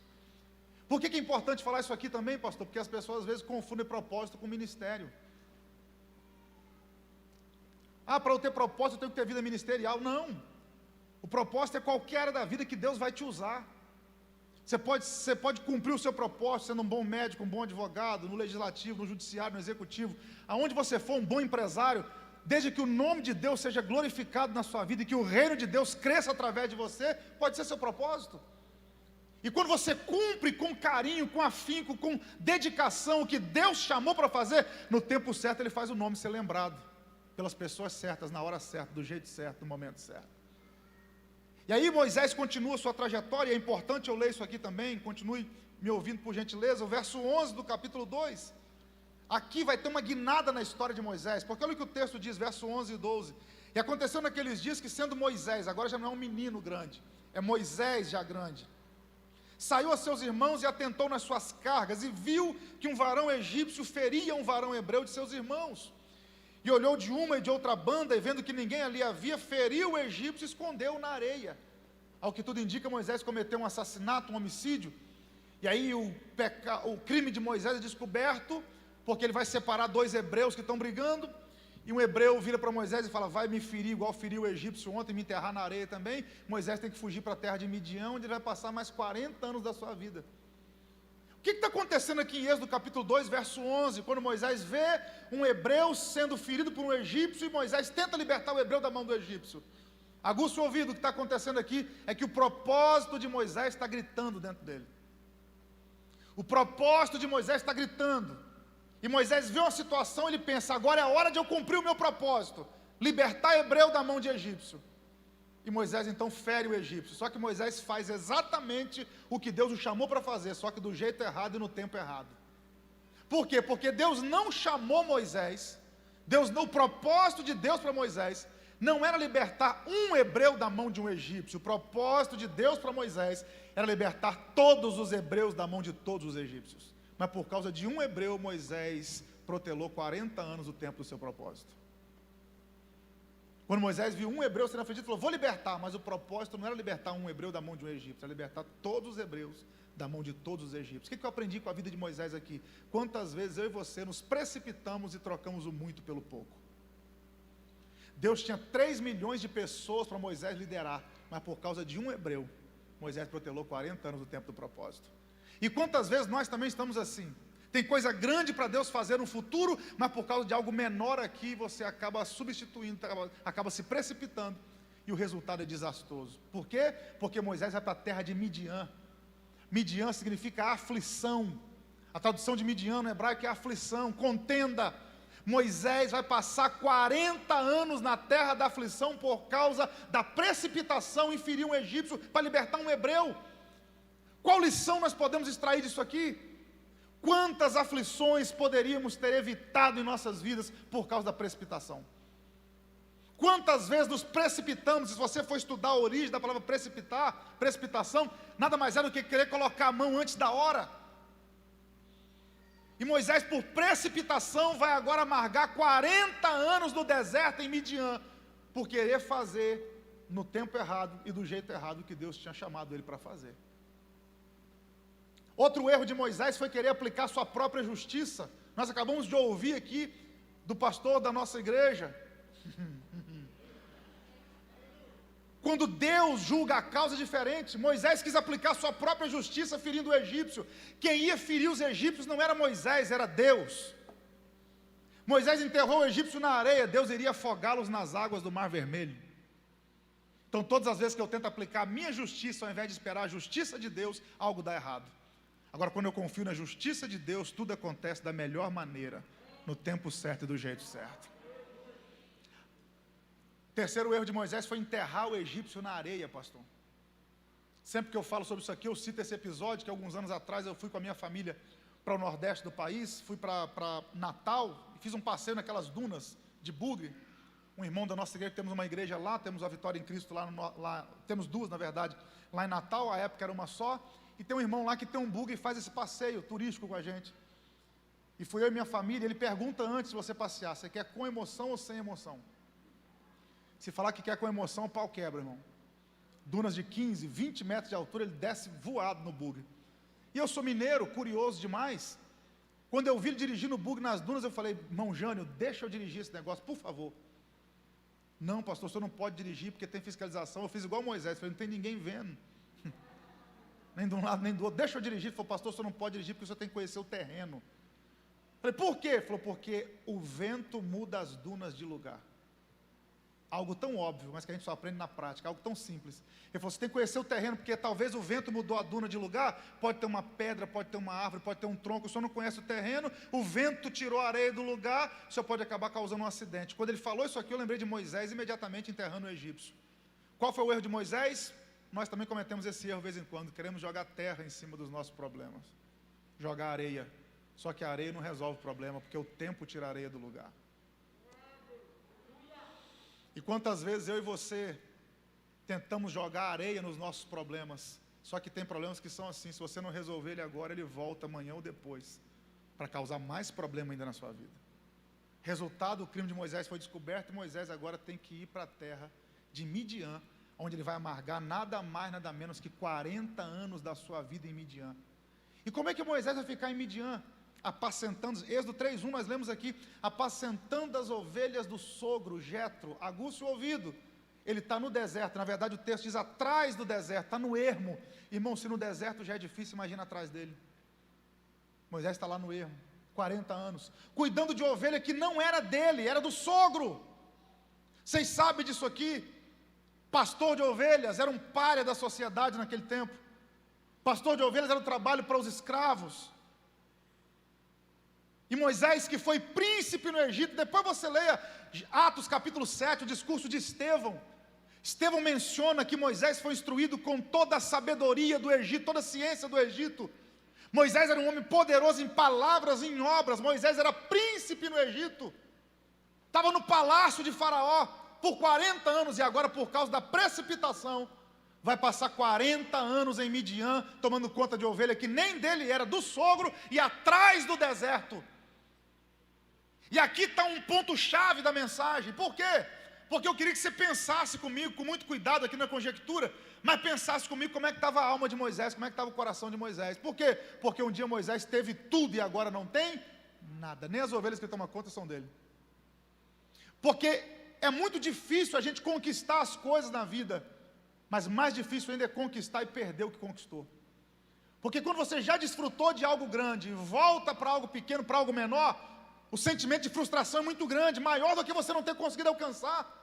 Por que é importante falar isso aqui também, pastor? Porque as pessoas às vezes confundem propósito com ministério. Ah, para eu ter propósito eu tenho que ter vida ministerial. Não. O propósito é qualquer área da vida que Deus vai te usar. Você pode cumprir o seu propósito sendo um bom médico, um bom advogado, no legislativo, no judiciário, no executivo. Aonde você for, um bom empresário, desde que o nome de Deus seja glorificado na sua vida e que o reino de Deus cresça através de você, pode ser seu propósito. E quando você cumpre com carinho, com afinco, com dedicação o que Deus chamou para fazer, no tempo certo Ele faz o nome ser lembrado pelas pessoas certas, na hora certa, do jeito certo, no momento certo. E aí Moisés continua sua trajetória. É importante eu ler isso aqui também, continue me ouvindo por gentileza. O verso 11 do capítulo 2, aqui vai ter uma guinada na história de Moisés, porque olha o que o texto diz, verso 11 e 12. E aconteceu naqueles dias que, sendo Moisés, agora já não é um menino grande, é Moisés já grande, saiu a seus irmãos e atentou nas suas cargas, e viu que um varão egípcio feria um varão hebreu de seus irmãos. E olhou de uma e de outra banda, e vendo que ninguém ali havia, feriu o egípcio e escondeu na areia. Ao que tudo indica, Moisés cometeu um assassinato, um homicídio. E aí o crime de Moisés é descoberto, porque ele vai separar 2 hebreus que estão brigando. E um hebreu vira para Moisés e fala: vai me ferir igual feriu o egípcio ontem, me enterrar na areia também. Moisés tem que fugir para a terra de Midian, onde ele vai passar mais 40 anos da sua vida. O que está acontecendo aqui em Êxodo capítulo 2, verso 11, quando Moisés vê um hebreu sendo ferido por um egípcio, e Moisés tenta libertar o hebreu da mão do egípcio? Aguça o ouvido, o que está acontecendo aqui é que o propósito de Moisés está gritando dentro dele. O propósito de Moisés está gritando. E Moisés vê uma situação, ele pensa, agora é a hora de eu cumprir o meu propósito, libertar hebreu da mão de egípcio. E Moisés então fere o egípcio. Só que Moisés faz exatamente o que Deus o chamou para fazer, só que do jeito errado e no tempo errado. Por quê? Porque Deus não chamou Moisés, o propósito de Deus para Moisés não era libertar um hebreu da mão de um egípcio. O propósito de Deus para Moisés era libertar todos os hebreus da mão de todos os egípcios. Mas por causa de um hebreu, Moisés protelou 40 anos o tempo do seu propósito. Quando Moisés viu um hebreu sendo afligido, ele falou, vou libertar, mas o propósito não era libertar um hebreu da mão de um egípcio, era libertar todos os hebreus da mão de todos os egípcios. O que eu aprendi com a vida de Moisés aqui? Quantas vezes eu e você nos precipitamos e trocamos o muito pelo pouco. Deus tinha 3 milhões de pessoas para Moisés liderar, mas por causa de um hebreu, Moisés protelou 40 anos do tempo do propósito. E quantas vezes nós também estamos assim? Tem coisa grande para Deus fazer no futuro, mas por causa de algo menor aqui, você acaba substituindo, acaba se precipitando, e o resultado é desastroso. Por quê? Porque Moisés vai para a terra de Midian. Midian significa aflição. A tradução de Midian no hebraico é aflição, contenda. Moisés vai passar 40 anos na terra da aflição por causa da precipitação em ferir um egípcio para libertar um hebreu. Qual lição nós podemos extrair disso aqui? Quantas aflições poderíamos ter evitado em nossas vidas por causa da precipitação? Quantas vezes nos precipitamos? Se você for estudar a origem da palavra precipitar, precipitação, nada mais é do que querer colocar a mão antes da hora. E Moisés, por precipitação, vai agora amargar 40 anos no deserto em Midian, por querer fazer no tempo errado e do jeito errado que Deus tinha chamado ele para fazer. Outro erro de Moisés foi querer aplicar sua própria justiça. Nós acabamos de ouvir aqui do pastor da nossa igreja. Quando Deus julga a causa diferente, Moisés quis aplicar sua própria justiça ferindo o egípcio. Quem ia ferir os egípcios não era Moisés, era Deus. Moisés enterrou o egípcio na areia, Deus iria afogá-los nas águas do Mar Vermelho. Então todas as vezes que eu tento aplicar a minha justiça, ao invés de esperar a justiça de Deus, algo dá errado. Agora, quando eu confio na justiça de Deus, tudo acontece da melhor maneira, no tempo certo e do jeito certo. O terceiro erro de Moisés foi enterrar o egípcio na areia, pastor. Sempre que eu falo sobre isso aqui, eu cito esse episódio, que alguns anos atrás eu fui com a minha família para o nordeste do país, fui para Natal, e fiz um passeio naquelas dunas de bugre. Um irmão da nossa igreja, temos uma igreja lá, temos a Vitória em Cristo lá, temos duas na verdade, lá em Natal, a época era uma só, e tem um irmão lá que tem um bugre e faz esse passeio turístico com a gente. E fui eu e minha família, ele pergunta antes de você passear, você quer com emoção ou sem emoção? Se falar que quer com emoção, o pau quebra, irmão. Dunas de 15, 20 metros de altura, ele desce voado no bugre. E eu sou mineiro, curioso demais. Quando eu vi ele dirigindo o bugre nas dunas, eu falei, irmão Jânio, deixa eu dirigir esse negócio, por favor. Não, pastor, o senhor não pode dirigir porque tem fiscalização. Eu fiz igual Moisés, falei, não tem ninguém vendo. Nem de um lado, nem do outro. Deixa eu dirigir. Ele falou, pastor, o senhor não pode dirigir porque o senhor tem que conhecer o terreno. Falei, por quê? Ele falou, porque o vento muda as dunas de lugar. Algo tão óbvio, mas que a gente só aprende na prática, algo tão simples. Ele falou, você tem que conhecer o terreno, porque talvez o vento mudou a duna de lugar, pode ter uma pedra, pode ter uma árvore, pode ter um tronco, o senhor não conhece o terreno, o vento tirou a areia do lugar, o senhor pode acabar causando um acidente. Quando ele falou isso aqui, eu lembrei de Moisés imediatamente enterrando o egípcio. Qual foi o erro de Moisés? Nós também cometemos esse erro de vez em quando, queremos jogar terra em cima dos nossos problemas, jogar areia, só que a areia não resolve o problema, porque o tempo tira a areia do lugar. E quantas vezes eu e você tentamos jogar areia nos nossos problemas, só que tem problemas que são assim, se você não resolver ele agora, ele volta amanhã ou depois, para causar mais problema ainda na sua vida. Resultado, o crime de Moisés foi descoberto, e Moisés agora tem que ir para a terra de Midian, onde ele vai amargar nada mais, nada menos que 40 anos da sua vida em Midian. E como é que Moisés vai ficar em Midian? Apacentando, Êxodo 3:1 nós lemos aqui, apacentando as ovelhas do sogro Jetro, aguça o ouvido. Ele está no deserto, na verdade o texto diz atrás do deserto, está no ermo. Irmão, se no deserto já é difícil, imagina atrás dele. Moisés está lá no ermo, 40 anos, cuidando de ovelha que não era dele, era do sogro. Vocês sabem disso aqui? Pastor de ovelhas era um pária da sociedade naquele tempo. Pastor de ovelhas era o trabalho para os escravos. E Moisés, que foi príncipe no Egito, depois você leia Atos capítulo 7, o discurso de Estevão. Estevão menciona que Moisés foi instruído com toda a sabedoria do Egito, toda a ciência do Egito. Moisés era um homem poderoso em palavras e em obras. Moisés era príncipe no Egito. Estava no palácio de Faraó por 40 anos, e agora, por causa da precipitação, vai passar 40 anos em Midian, tomando conta de ovelha que nem dele era, do sogro, e atrás do deserto. E aqui está um ponto-chave da mensagem. Por quê? Porque eu queria que você pensasse comigo, com muito cuidado aqui na conjectura, mas pensasse comigo como é que estava a alma de Moisés, como é que estava o coração de Moisés. Por quê? Porque um dia Moisés teve tudo e agora não tem nada. Nem as ovelhas que ele toma conta são dele. Porque é muito difícil a gente conquistar as coisas na vida, mas mais difícil ainda é conquistar e perder o que conquistou. Porque quando você já desfrutou de algo grande e volta para algo pequeno, para algo menor, o sentimento de frustração é muito grande, maior do que você não ter conseguido alcançar.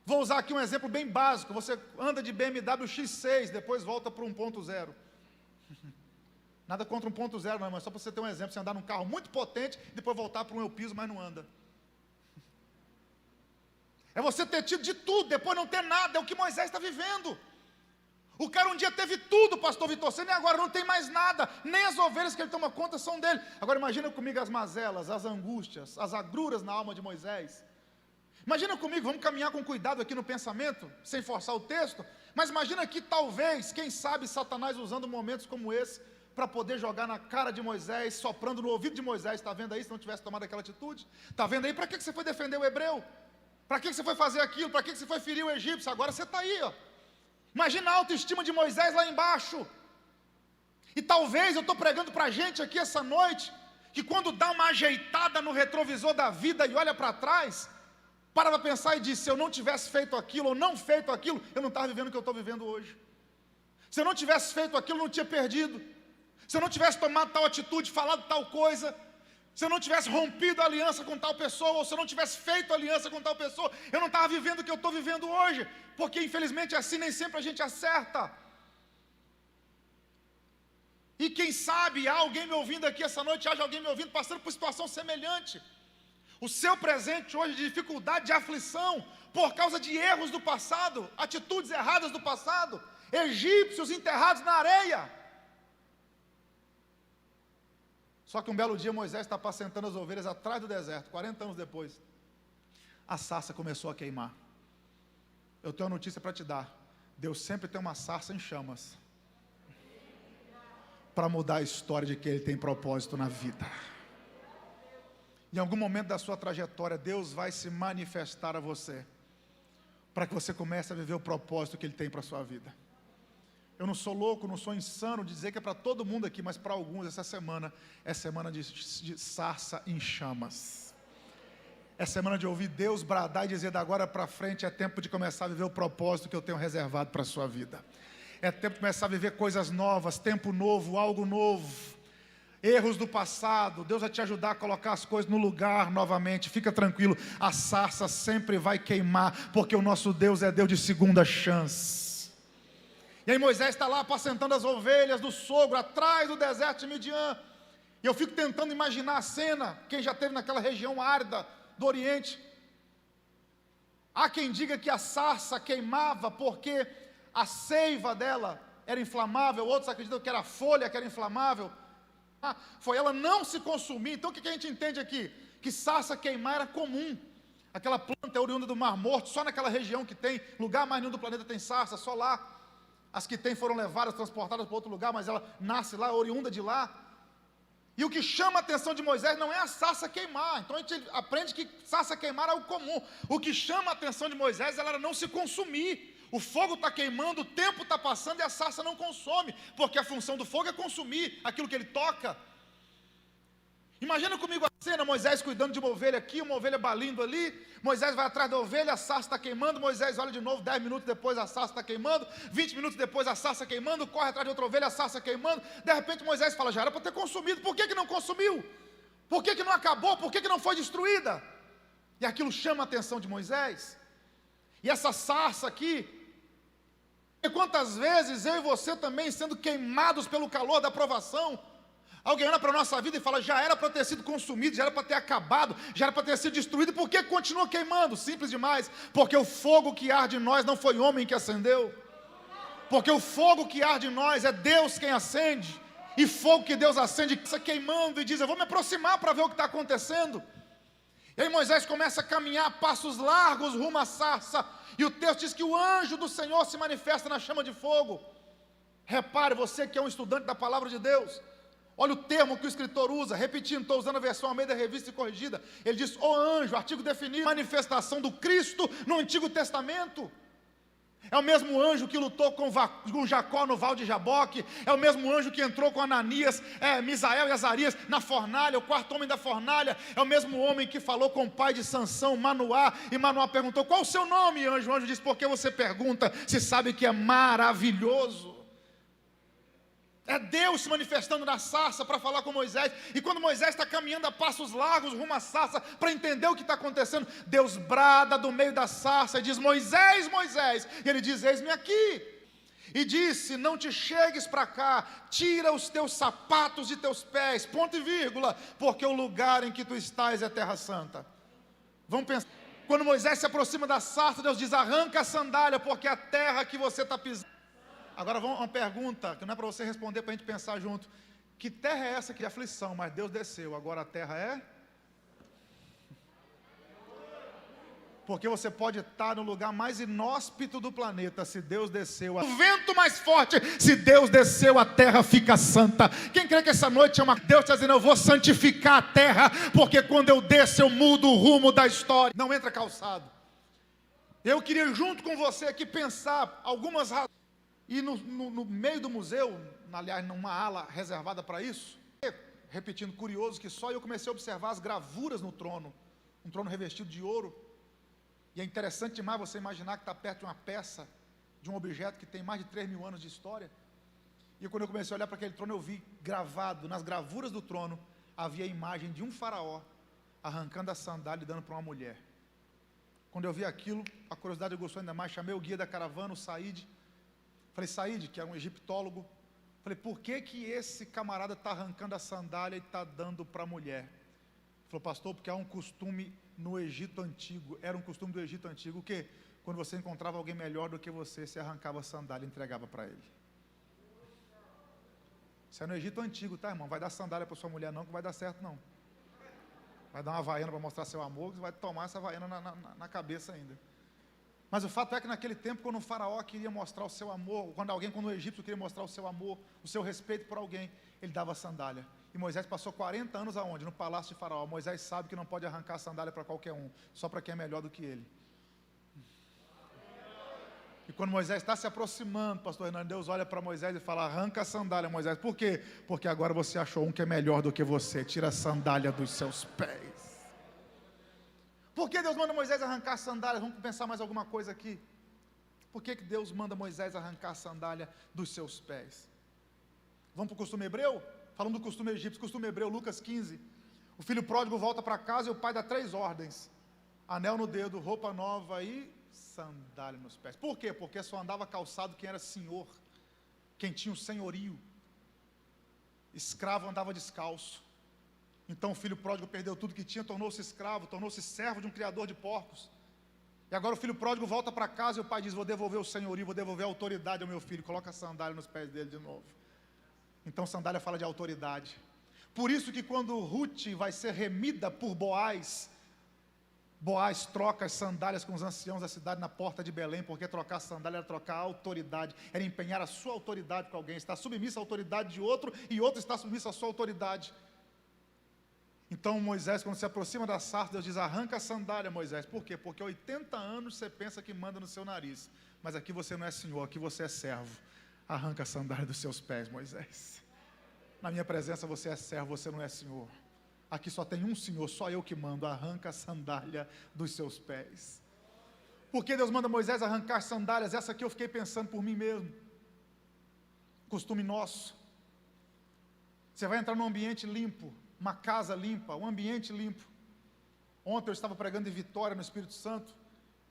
Vou usar aqui um exemplo bem básico. Você anda de BMW X6, depois volta para 1.0. Nada contra 1.0 não, mas só para você ter um exemplo. Você andar num carro muito potente, depois voltar para um eu piso, mas não anda. É você ter tido de tudo, depois não ter nada. É o que Moisés está vivendo. O cara um dia teve tudo, pastor Vitor Sena, e agora não tem mais nada. Nem as ovelhas que ele toma conta são dele. Agora imagina comigo as mazelas, as angústias, as agruras na alma de Moisés. Imagina comigo, vamos caminhar com cuidado aqui no pensamento, sem forçar o texto. Mas imagina que talvez, quem sabe, Satanás usando momentos como esse para poder jogar na cara de Moisés, soprando no ouvido de Moisés. Está vendo aí, se não tivesse tomado aquela atitude? Está vendo aí, para que você foi defender o hebreu? Para que você foi fazer aquilo? Para que você foi ferir o egípcio? Agora você está aí, ó. Imagina a autoestima de Moisés lá embaixo. E talvez eu estou pregando para a gente aqui essa noite, que quando dá uma ajeitada no retrovisor da vida e olha para trás, para pensar e diz: se eu não tivesse feito aquilo ou não feito aquilo, eu não estava vivendo o que eu estou vivendo hoje. Se eu não tivesse feito aquilo, eu não tinha perdido. Se eu não tivesse tomado tal atitude, falado tal coisa, se eu não tivesse rompido a aliança com tal pessoa, ou se eu não tivesse feito aliança com tal pessoa, eu não estava vivendo o que eu estou vivendo hoje. Porque infelizmente assim nem sempre a gente acerta. E quem sabe há alguém me ouvindo aqui essa noite, haja alguém me ouvindo passando por situação semelhante. O seu presente hoje de dificuldade, de aflição, por causa de erros do passado, atitudes erradas do passado, egípcios enterrados na areia. Só que um belo dia Moisés está apacentando as ovelhas atrás do deserto, 40 anos depois. A sarça começou a queimar. Eu tenho uma notícia para te dar. Deus sempre tem uma sarça em chamas para mudar a história de que Ele tem propósito na vida. Em algum momento da sua trajetória, Deus vai se manifestar a você, para que você comece a viver o propósito que Ele tem para a sua vida. Eu não sou louco, não sou insano de dizer que é para todo mundo aqui, mas para alguns essa semana é semana de sarça em chamas. É semana de ouvir Deus bradar e dizer: da agora para frente é tempo de começar a viver o propósito que eu tenho reservado para a sua vida. É tempo de começar a viver coisas novas, tempo novo, algo novo. Erros do passado, Deus vai te ajudar a colocar as coisas no lugar novamente. Fica tranquilo, a sarça sempre vai queimar, porque o nosso Deus é Deus de segunda chance. E aí Moisés está lá apacentando as ovelhas do sogro, atrás do deserto de Midian. E eu fico tentando imaginar a cena, quem já esteve naquela região árida do Oriente. Há quem diga que a sarça queimava porque a seiva dela era inflamável, outros acreditam que era a folha que era inflamável. Foi ela não se consumir. Então o que a gente entende aqui? Que sarça queimar era comum. Aquela planta é oriunda do Mar Morto, só naquela região que tem, lugar mais nenhum do planeta tem sarça, só lá. As que tem foram levadas, transportadas para outro lugar, mas ela nasce lá, oriunda de lá. E o que chama a atenção de Moisés não é a sarça queimar. Então a gente aprende que sarça queimar é o comum. O que chama a atenção de Moisés ela era não se consumir. O fogo está queimando, o tempo está passando e a sarça não consome, porque a função do fogo é consumir aquilo que ele toca. Imagina comigo a cena, Moisés cuidando de uma ovelha aqui, uma ovelha balindo ali. Moisés vai atrás da ovelha, a sarça está queimando. Moisés olha de novo, 10 minutos depois a sarça está queimando, 20 minutos depois a sarça queimando, corre atrás de outra ovelha, a sarça queimando. De repente Moisés fala: já era para ter consumido, por que não consumiu? Por que não acabou? Por que não foi destruída? E aquilo chama a atenção de Moisés. E essa sarça aqui E quantas vezes eu e você também sendo queimados pelo calor da provação, alguém olha para a nossa vida e fala, já era para ter sido consumido, já era para ter acabado, já era para ter sido destruído, por que continua queimando? Simples demais, porque o fogo que arde em nós não foi homem que acendeu, porque o fogo que arde em nós é Deus quem acende, e fogo que Deus acende, está queimando e diz, eu vou me aproximar para ver o que está acontecendo. E aí Moisés começa a caminhar a passos largos rumo à sarça, e o texto diz que o anjo do Senhor se manifesta na chama de fogo. Repare, você que é um estudante da palavra de Deus, olha o termo que o escritor usa, repetindo, estou usando a versão Almeida Revista e Corrigida, ele diz, o anjo, artigo definido, manifestação do Cristo no Antigo Testamento. É o mesmo anjo que lutou com Jacó no Val de Jaboque, é o mesmo anjo que entrou com Ananias, Misael e Azarias na fornalha, o quarto homem da fornalha, é o mesmo homem que falou com o pai de Sansão, Manoá, e Manoá perguntou, qual o seu nome, anjo? O anjo disse, por que você pergunta, se sabe que é maravilhoso. É Deus se manifestando na sarça para falar com Moisés. E quando Moisés está caminhando a passos largos rumo à sarça para entender o que está acontecendo, Deus brada do meio da sarça e diz, Moisés, Moisés. E ele diz, eis-me aqui. E disse, não te chegues para cá, tira os teus sapatos de teus pés, ponto e vírgula, porque o lugar em que tu estás é terra santa. Vamos pensar. Quando Moisés se aproxima da sarça, Deus diz, arranca a sandália, porque é a terra que você está pisando. Agora vamos uma pergunta, que não é para você responder, para a gente pensar junto. Que terra é essa que é aflição, mas Deus desceu, agora a terra é? Porque você pode estar no lugar mais inóspito do planeta, se Deus desceu. O vento mais forte, se Deus desceu, a terra fica santa. Quem crê que essa noite é uma... Deus está dizendo, eu vou santificar a terra, porque quando eu desço, eu mudo o rumo da história. Não entra calçado. Eu queria junto com você aqui pensar algumas razões. E no meio do museu, aliás, numa ala reservada para isso, repetindo, curioso, que só eu comecei a observar as gravuras no trono, um trono revestido de ouro, e é interessante demais você imaginar que está perto de uma peça, de um objeto que tem mais de 3.000 anos de história, e quando eu comecei a olhar para aquele trono, eu vi gravado, nas gravuras do trono, havia a imagem de um faraó, arrancando a sandália e dando para uma mulher. Quando eu vi aquilo, a curiosidade gostou ainda mais, chamei o guia da caravana, o Said. Falei, Said, que é um egiptólogo, falei, por que esse camarada está arrancando a sandália e está dando para a mulher? Ele falou, pastor, porque há um costume no Egito Antigo, era um costume do Egito Antigo, o quê? Quando você encontrava alguém melhor do que você arrancava a sandália e entregava para ele. Isso é no Egito Antigo, tá, irmão? Vai dar sandália para sua mulher não, que vai dar certo não. Vai dar uma havaiana para mostrar seu amor, que você vai tomar essa havaiana na cabeça ainda. Mas o fato é que naquele tempo, quando o faraó queria mostrar o seu amor, quando o egípcio queria mostrar o seu amor, o seu respeito por alguém, ele dava a sandália. E Moisés passou 40 anos aonde? No palácio de faraó. Moisés sabe que não pode arrancar a sandália para qualquer um, só para quem é melhor do que ele. E quando Moisés está se aproximando, pastor Hernando, Deus olha para Moisés e fala, arranca a sandália, Moisés. Por quê? Porque agora você achou um que é melhor do que você, tira a sandália dos seus pés. Por que Deus manda Moisés arrancar a sandália? Vamos pensar mais alguma coisa aqui. Por que Deus manda Moisés arrancar a sandália dos seus pés? Vamos para o costume hebreu? Falando do costume egípcio, costume hebreu, Lucas 15. O filho pródigo volta para casa e o pai dá 3 ordens. Anel no dedo, roupa nova e sandália nos pés. Por quê? Porque só andava calçado quem era senhor, quem tinha o senhorio. Escravo andava descalço. Então o filho pródigo perdeu tudo que tinha, tornou-se escravo, tornou-se servo de um criador de porcos. E agora o filho pródigo volta para casa e o pai diz, vou devolver o senhorio, vou devolver a autoridade ao meu filho. Coloca a sandália nos pés dele de novo. Então sandália fala de autoridade. Por isso que quando Ruth vai ser remida por Boaz, Boaz troca as sandálias com os anciãos da cidade na porta de Belém, porque trocar a sandália era trocar a autoridade, era empenhar a sua autoridade para alguém, está submissa à autoridade de outro e outro está submisso à sua autoridade. Então Moisés, quando se aproxima da sarça, Deus diz, arranca a sandália, Moisés. Por quê? Porque 80 anos você pensa que manda no seu nariz, mas aqui você não é senhor, aqui você é servo. Arranca a sandália dos seus pés, Moisés. Na minha presença você é servo, você não é senhor. Aqui só tem um senhor, só eu que mando. Arranca a sandália dos seus pés. Por que Deus manda Moisés arrancar sandálias? Essa aqui eu fiquei pensando por mim mesmo. Costume nosso. Você vai entrar num ambiente limpo, uma casa limpa, um ambiente limpo. Ontem eu estava pregando em Vitória, no Espírito Santo,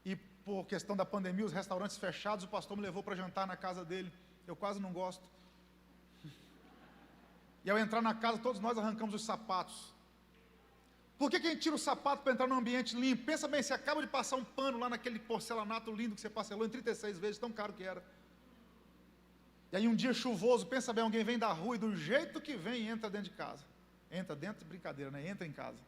e por questão da pandemia, os restaurantes fechados, o pastor me levou para jantar na casa dele. Eu quase não gosto. E ao entrar na casa, todos nós arrancamos os sapatos. Por que a gente tira o sapato para entrar num ambiente limpo? Pensa bem, você acaba de passar um pano lá naquele porcelanato lindo que você parcelou em 36 vezes, tão caro que era. E aí um dia chuvoso, pensa bem, alguém vem da rua e do jeito que vem, entra dentro de casa. Entra dentro, brincadeira, né? Entra em casa.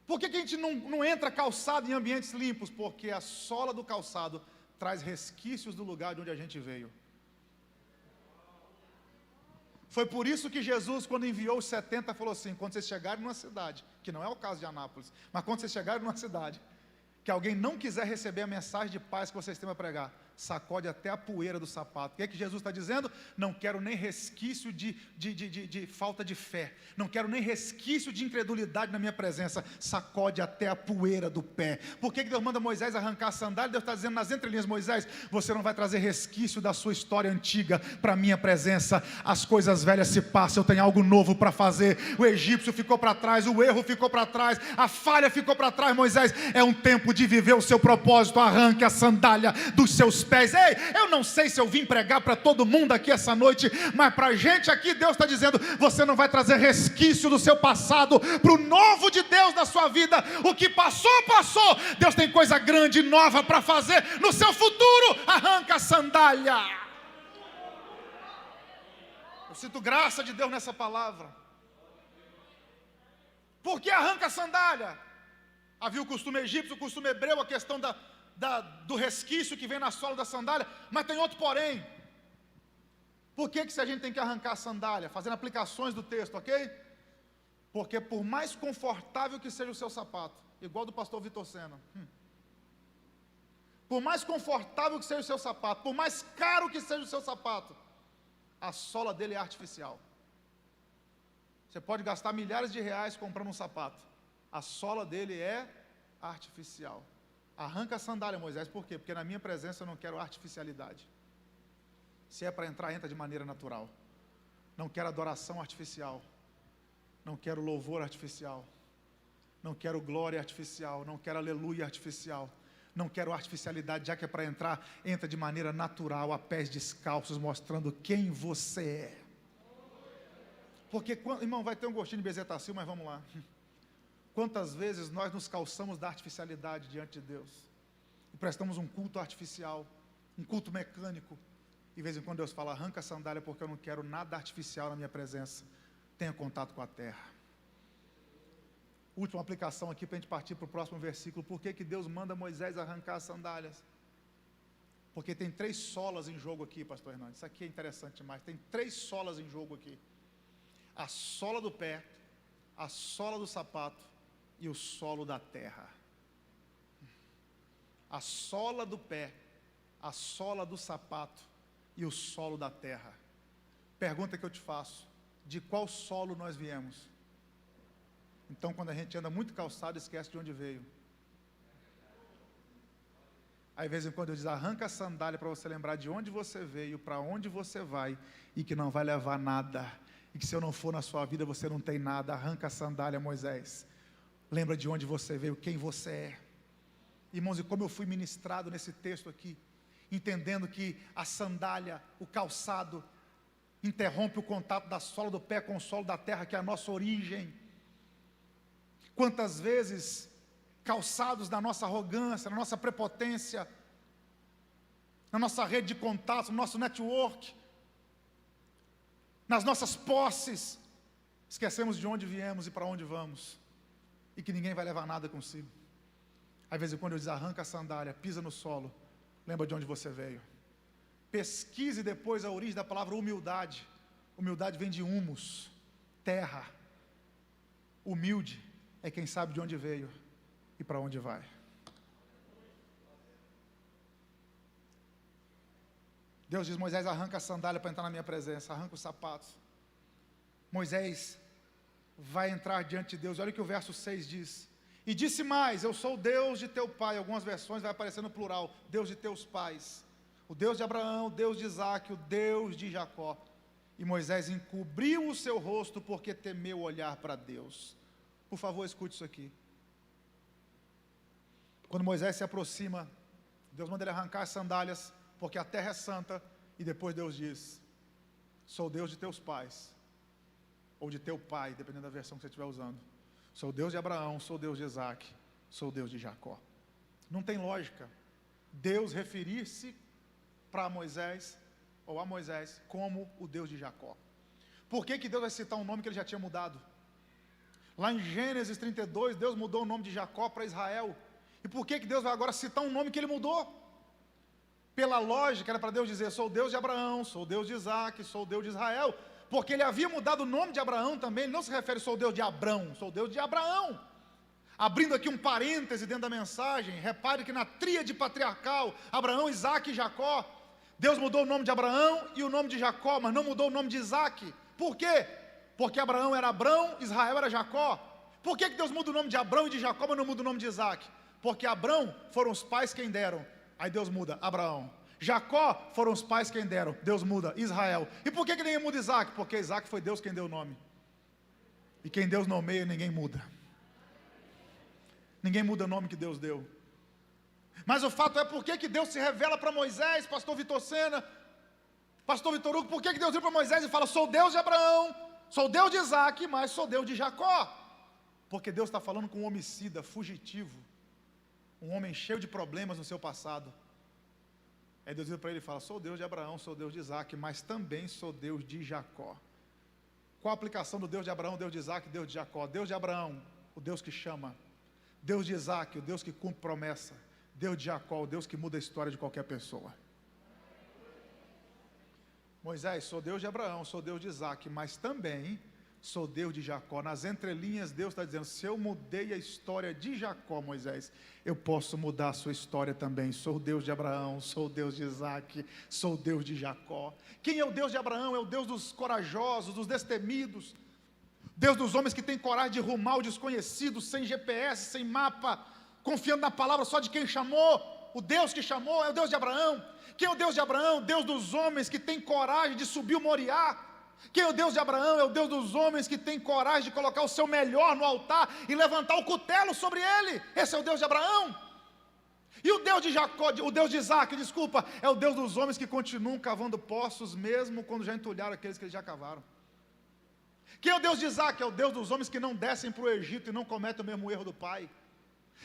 Por que a gente não entra calçado em ambientes limpos? Porque a sola do calçado traz resquícios do lugar de onde a gente veio. Foi por isso que Jesus, quando enviou os 70, falou assim: quando vocês chegarem numa cidade, que não é o caso de Anápolis, mas quando vocês chegarem numa cidade, que alguém não quiser receber a mensagem de paz que vocês têm para pregar, sacode até a poeira do sapato. O que é que Jesus está dizendo? Não quero nem resquício de falta de fé, não quero nem resquício de incredulidade na minha presença, sacode até a poeira do pé. Por que Deus manda Moisés arrancar a sandália? Deus está dizendo nas entrelinhas: Moisés, você não vai trazer resquício da sua história antiga para a minha presença, as coisas velhas se passam, eu tenho algo novo para fazer. O egípcio ficou para trás, o erro ficou para trás, a falha ficou para trás. Moisés, é um tempo de viver o seu propósito, arranque a sandália dos seus pés. Ei, eu não sei se eu vim pregar para todo mundo aqui essa noite, mas para a gente aqui Deus está dizendo: você não vai trazer resquício do seu passado para o novo de Deus na sua vida. O que passou, passou. Deus tem coisa grande e nova para fazer no seu futuro. Arranca a sandália. Eu sinto graça de Deus nessa palavra. Por que arranca a sandália? Havia o costume egípcio, o costume hebreu, a questão do resquício que vem na sola da sandália, mas tem outro porém. Por que se a gente tem que arrancar a sandália? Fazendo aplicações do texto, ok? Porque por mais confortável que seja o seu sapato, igual do pastor Vitor Sena, por mais confortável que seja o seu sapato, por mais caro que seja o seu sapato, a sola dele é artificial. Você pode gastar milhares de reais comprando um sapato, a sola dele é artificial. Arranca a sandália, Moisés. Por quê? Porque na minha presença eu não quero artificialidade. Se é para entrar, entra de maneira natural. Não quero adoração artificial. Não quero louvor artificial. Não quero glória artificial. Não quero aleluia artificial. Não quero artificialidade, já que é para entrar, entra de maneira natural, a pés descalços, mostrando quem você é. Porque, irmão, vai ter um gostinho de bezetacil, mas vamos lá. Quantas vezes nós nos calçamos da artificialidade diante de Deus e prestamos um culto artificial, um culto mecânico, e de vez em quando Deus fala: arranca a sandália, porque eu não quero nada artificial na minha presença, tenha contato com a terra. Última aplicação aqui para a gente partir para o próximo versículo. Por que Deus manda Moisés arrancar as sandálias? Porque tem 3 solas em jogo aqui, pastor Hernandes. Isso aqui é interessante demais. Tem 3 solas em jogo aqui: a sola do pé, a sola do sapato e o solo da terra. A sola do pé, a sola do sapato e o solo da terra. Pergunta que eu te faço: de qual solo nós viemos? Então, quando a gente anda muito calçado, esquece de onde veio. Aí, de vez em quando eu digo: arranca a sandália, para você lembrar de onde você veio, para onde você vai, e que não vai levar nada, e que se eu não for na sua vida, você não tem nada. Arranca a sandália, Moisés. Lembra de onde você veio, quem você é. Irmãos, e como eu fui ministrado nesse texto aqui, entendendo que a sandália, o calçado, interrompe o contato da sola do pé com o solo da terra, que é a nossa origem. Quantas vezes, calçados na nossa arrogância, na nossa prepotência, na nossa rede de contatos, no nosso network, nas nossas posses, esquecemos de onde viemos e para onde vamos, e que ninguém vai levar nada consigo. Às vezes, quando eu desarranca a sandália, pisa no solo, lembra de onde você veio. Pesquise depois a origem da palavra humildade. Humildade vem de humus, terra. Humilde é quem sabe de onde veio e para onde vai. Deus diz: Moisés, arranca a sandália para entrar na minha presença, arranca os sapatos. Moisés vai entrar diante de Deus. Olha o que o verso 6 diz: e disse mais: eu sou o Deus de teu pai. Algumas versões vai aparecer no plural: Deus de teus pais, o Deus de Abraão, o Deus de Isaque, o Deus de Jacó. E Moisés encobriu o seu rosto, porque temeu olhar para Deus. Por favor, escute isso aqui. Quando Moisés se aproxima, Deus manda ele arrancar as sandálias, porque a terra é santa, e depois Deus diz: sou Deus de teus pais, ou de teu pai, dependendo da versão que você estiver usando. Sou Deus de Abraão, sou Deus de Isaac, sou Deus de Jacó. Não tem lógica Deus referir-se para Moisés, ou a Moisés, como o Deus de Jacó. Por que Deus vai citar um nome que ele já tinha mudado? Lá em Gênesis 32, Deus mudou o nome de Jacó para Israel. E por que Deus vai agora citar um nome que ele mudou? Pela lógica, era para Deus dizer: sou Deus de Abraão, sou Deus de Isaac, sou Deus de Israel. Porque ele havia mudado o nome de Abraão também. Ele não se refere: sou Deus de Abrão, sou Deus de Abraão. Abrindo aqui um parêntese dentro da mensagem, repare que na tríade patriarcal, Abraão, Isaac e Jacó, Deus mudou o nome de Abraão e o nome de Jacó, mas não mudou o nome de Isaac. Por quê? Porque Abraão era Abrão, Israel era Jacó. Por que Deus muda o nome de Abrão e de Jacó, mas não muda o nome de Isaac? Porque Abrão foram os pais quem deram, aí Deus muda Abraão. Jacó foram os pais quem deram, Deus muda Israel. E por que ninguém muda Isaac? Porque Isaac foi Deus quem deu o nome. E quem Deus nomeia, ninguém muda. Ninguém muda o nome que Deus deu. Mas o fato é: por que Deus se revela para Moisés, pastor Vitor Sena, pastor Vitor Hugo, por que Deus vira para Moisés e fala: sou Deus de Abraão, sou Deus de Isaac, mas sou Deus de Jacó? Porque Deus está falando com um homicida, fugitivo, um homem cheio de problemas no seu passado. Aí Deus vira para ele e fala: sou Deus de Abraão, sou Deus de Isaac, mas também sou Deus de Jacó. Qual a aplicação do Deus de Abraão, Deus de Isaac, Deus de Jacó? Deus de Abraão, o Deus que chama. Deus de Isaac, o Deus que cumpre promessa. Deus de Jacó, o Deus que muda a história de qualquer pessoa. Moisés: sou Deus de Abraão, sou Deus de Isaac, mas também sou Deus de Jacó. Nas entrelinhas Deus está dizendo: se eu mudei a história de Jacó, Moisés, eu posso mudar a sua história também. Sou Deus de Abraão, sou Deus de Isaac, sou Deus de Jacó. Quem é o Deus de Abraão? É o Deus dos corajosos, dos destemidos, Deus dos homens que tem coragem de rumar o desconhecido, sem GPS, sem mapa, confiando na palavra só de quem chamou. O Deus que chamou é o Deus de Abraão. Quem é o Deus de Abraão? Deus dos homens que tem coragem de subir o Moriá. Quem é o Deus de Abraão? É o Deus dos homens que tem coragem de colocar o seu melhor no altar e levantar o cutelo sobre ele. Esse é o Deus de Abraão. E o Deus de Jacó, o Deus de Isaac, desculpa, é o Deus dos homens que continuam cavando poços, mesmo quando já entulharam aqueles que eles já cavaram. Quem é o Deus de Isaac? É o Deus dos homens que não descem para o Egito e não cometem o mesmo erro do pai.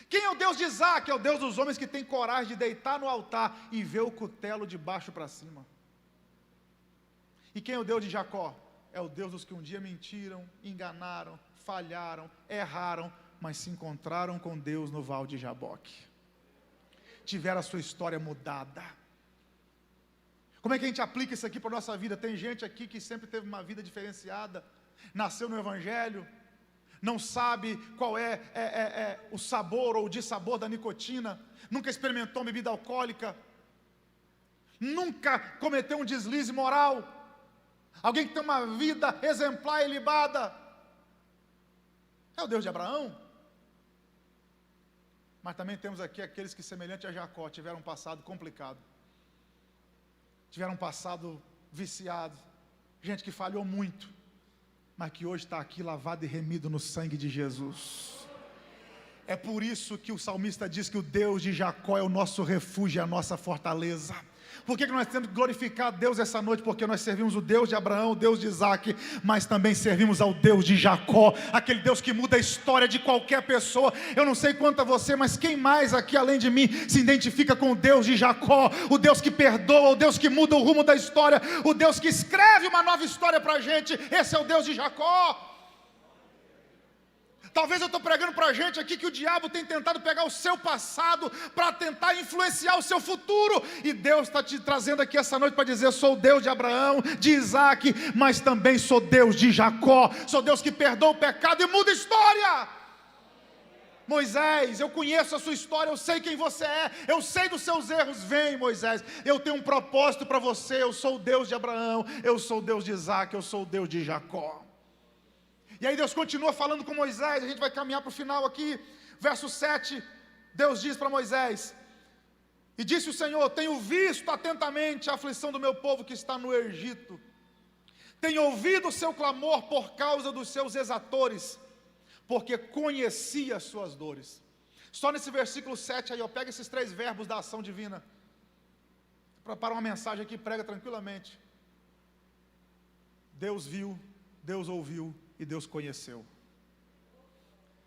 Quem é o Deus de Isaac? É o Deus dos homens que tem coragem de deitar no altar e ver o cutelo de baixo para cima. E quem é o Deus de Jacó? É o Deus dos que um dia mentiram, enganaram, falharam, erraram, mas se encontraram com Deus no Val de Jaboque. Tiveram a sua história mudada. Como é que a gente aplica isso aqui para a nossa vida? Tem gente aqui que sempre teve uma vida diferenciada, nasceu no Evangelho, não sabe qual é o sabor ou o dissabor da nicotina, nunca experimentou bebida alcoólica, nunca cometeu um deslize moral. Alguém que tem uma vida exemplar e ilibada. É o Deus de Abraão. Mas também temos aqui aqueles que, semelhante a Jacó, tiveram um passado complicado, tiveram um passado viciado, gente que falhou muito, mas que hoje está aqui lavado e remido no sangue de Jesus. É por isso que o salmista diz que o Deus de Jacó é o nosso refúgio, é a nossa fortaleza. Por que nós temos que glorificar a Deus essa noite? Porque nós servimos o Deus de Abraão, o Deus de Isaac, mas também servimos ao Deus de Jacó, aquele Deus que muda a história de qualquer pessoa. Eu não sei quanto a você, mas quem mais aqui além de mim se identifica com o Deus de Jacó, o Deus que perdoa, o Deus que muda o rumo da história, o Deus que escreve uma nova história para a gente? Esse é o Deus de Jacó. Talvez eu estou pregando para a gente aqui que o diabo tem tentado pegar o seu passado para tentar influenciar o seu futuro, e Deus está te trazendo aqui essa noite para dizer: sou Deus de Abraão, de Isaac, mas também sou Deus de Jacó, sou Deus que perdoa o pecado e muda a história. Moisés, eu conheço a sua história, eu sei quem você é, eu sei dos seus erros. Vem, Moisés, eu tenho um propósito para você. Eu sou o Deus de Abraão, eu sou o Deus de Isaac, eu sou o Deus de Jacó. E aí Deus continua falando com Moisés. A gente vai caminhar para o final aqui, verso 7, Deus diz para Moisés: e disse o Senhor: tenho visto atentamente a aflição do meu povo que está no Egito, tenho ouvido o seu clamor por causa dos seus exatores, porque conheci as suas dores. Só nesse versículo 7 aí, ó, pega esses 3 verbos da ação divina. Prepara uma mensagem aqui, prega tranquilamente. Deus viu, Deus ouviu e Deus conheceu.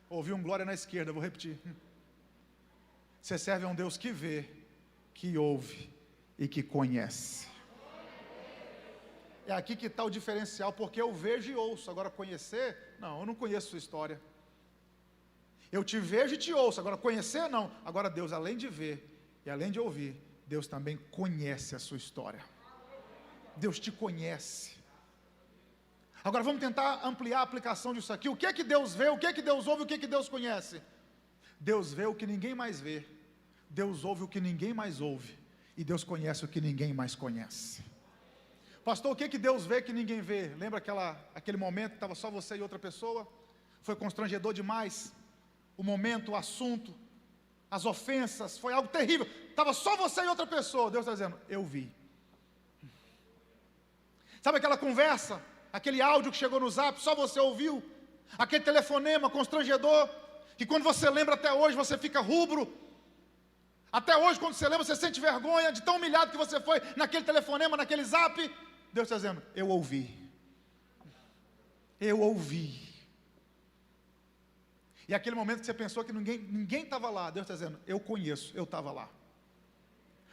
Ouviu um glória na esquerda, vou repetir. Você serve a um Deus que vê, que ouve e que conhece. É aqui que está o diferencial, porque eu vejo e ouço. Agora conhecer, não, eu não conheço sua história. Eu te vejo e te ouço, agora conhecer, não. Agora Deus, além de ver e além de ouvir, Deus também conhece a sua história. Deus te conhece. Agora vamos tentar ampliar a aplicação disso aqui. O que é que Deus vê, o que é que Deus ouve, o que é que Deus conhece? Deus vê o que ninguém mais vê. Deus ouve o que ninguém mais ouve. E Deus conhece o que ninguém mais conhece. Pastor, o que é que Deus vê que ninguém vê? Lembra aquele momento que estava só você e outra pessoa? Foi constrangedor demais. O momento, o assunto, as ofensas, foi algo terrível. Estava só você e outra pessoa. Deus está dizendo, eu vi. Sabe aquela conversa, aquele áudio que chegou no zap, só você ouviu? Aquele telefonema constrangedor, que quando você lembra até hoje, você fica rubro. Até hoje, quando você lembra, você sente vergonha de tão humilhado que você foi naquele telefonema, naquele zap. Deus está dizendo, eu ouvi. Eu ouvi. E aquele momento que você pensou que ninguém estava lá, Deus está dizendo, eu conheço, eu estava lá.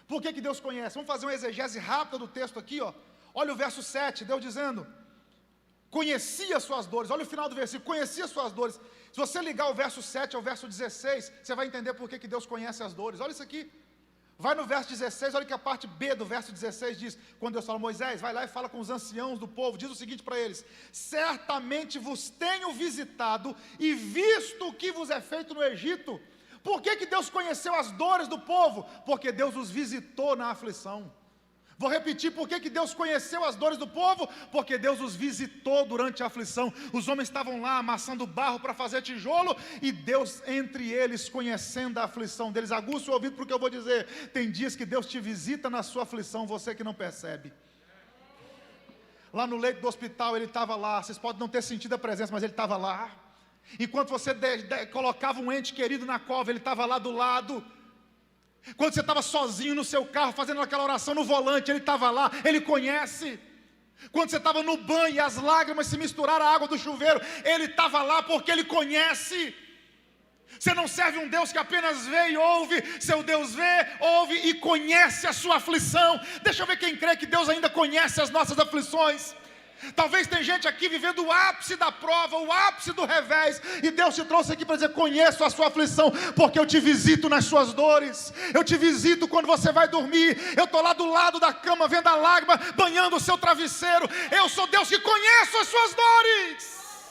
Por que Deus conhece? Vamos fazer uma exegese rápida do texto aqui, ó. Olha o verso 7, Deus dizendo, conhecia as suas dores. Olha o final do versículo, conhecia as suas dores. Se você ligar o verso 7 ao verso 16, você vai entender por que Deus conhece as dores. Olha isso aqui. Vai no verso 16, olha que a parte B do verso 16 diz, quando Deus fala, Moisés, vai lá e fala com os anciãos do povo, diz o seguinte para eles, certamente vos tenho visitado e visto o que vos é feito no Egito. Por que Deus conheceu as dores do povo? Porque Deus os visitou na aflição. Vou repetir, por que Deus conheceu as dores do povo? Porque Deus os visitou durante a aflição. Os homens estavam lá amassando barro para fazer tijolo, e Deus entre eles, conhecendo a aflição deles. Aguça o ouvido para o que eu vou dizer. Tem dias que Deus te visita na sua aflição, você que não percebe. Lá no leito do hospital, Ele estava lá. Vocês podem não ter sentido a presença, mas Ele estava lá. Enquanto você colocava um ente querido na cova, Ele estava lá do lado. Quando você estava sozinho no seu carro, fazendo aquela oração no volante, Ele estava lá, Ele conhece. Quando você estava no banho e as lágrimas se misturaram à água do chuveiro, Ele estava lá porque Ele conhece. Você não serve um Deus que apenas vê e ouve. Seu Deus vê, ouve e conhece a sua aflição. Deixa eu ver quem crê que Deus ainda conhece as nossas aflições. Talvez tem gente aqui vivendo o ápice da prova, o ápice do revés, e Deus te trouxe aqui para dizer, conheço a sua aflição, porque eu te visito nas suas dores, eu te visito quando você vai dormir, eu estou lá do lado da cama, vendo a lágrima, banhando o seu travesseiro. Eu sou Deus que conheço as suas dores.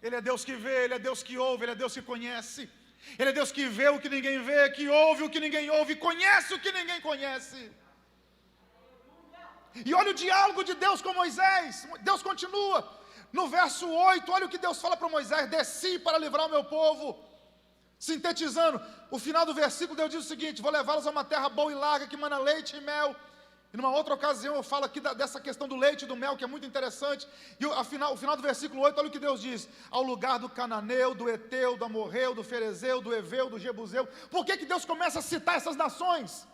Ele é Deus que vê, Ele é Deus que ouve, Ele é Deus que conhece. Ele é Deus que vê o que ninguém vê, que ouve o que ninguém ouve, conhece o que ninguém conhece. E olha o diálogo de Deus com Moisés. Deus continua. No verso 8, olha o que Deus fala para Moisés: desci para livrar o meu povo. Sintetizando, o final do versículo, Deus diz o seguinte: vou levá-los a uma terra boa e larga, que mana leite e mel. E numa outra ocasião eu falo aqui dessa questão do leite e do mel, que é muito interessante. E o final do versículo 8, olha o que Deus diz: ao lugar do cananeu, do eteu, do amorreu, do ferezeu, do eveu, do jebuseu. Por que Deus começa a citar essas nações?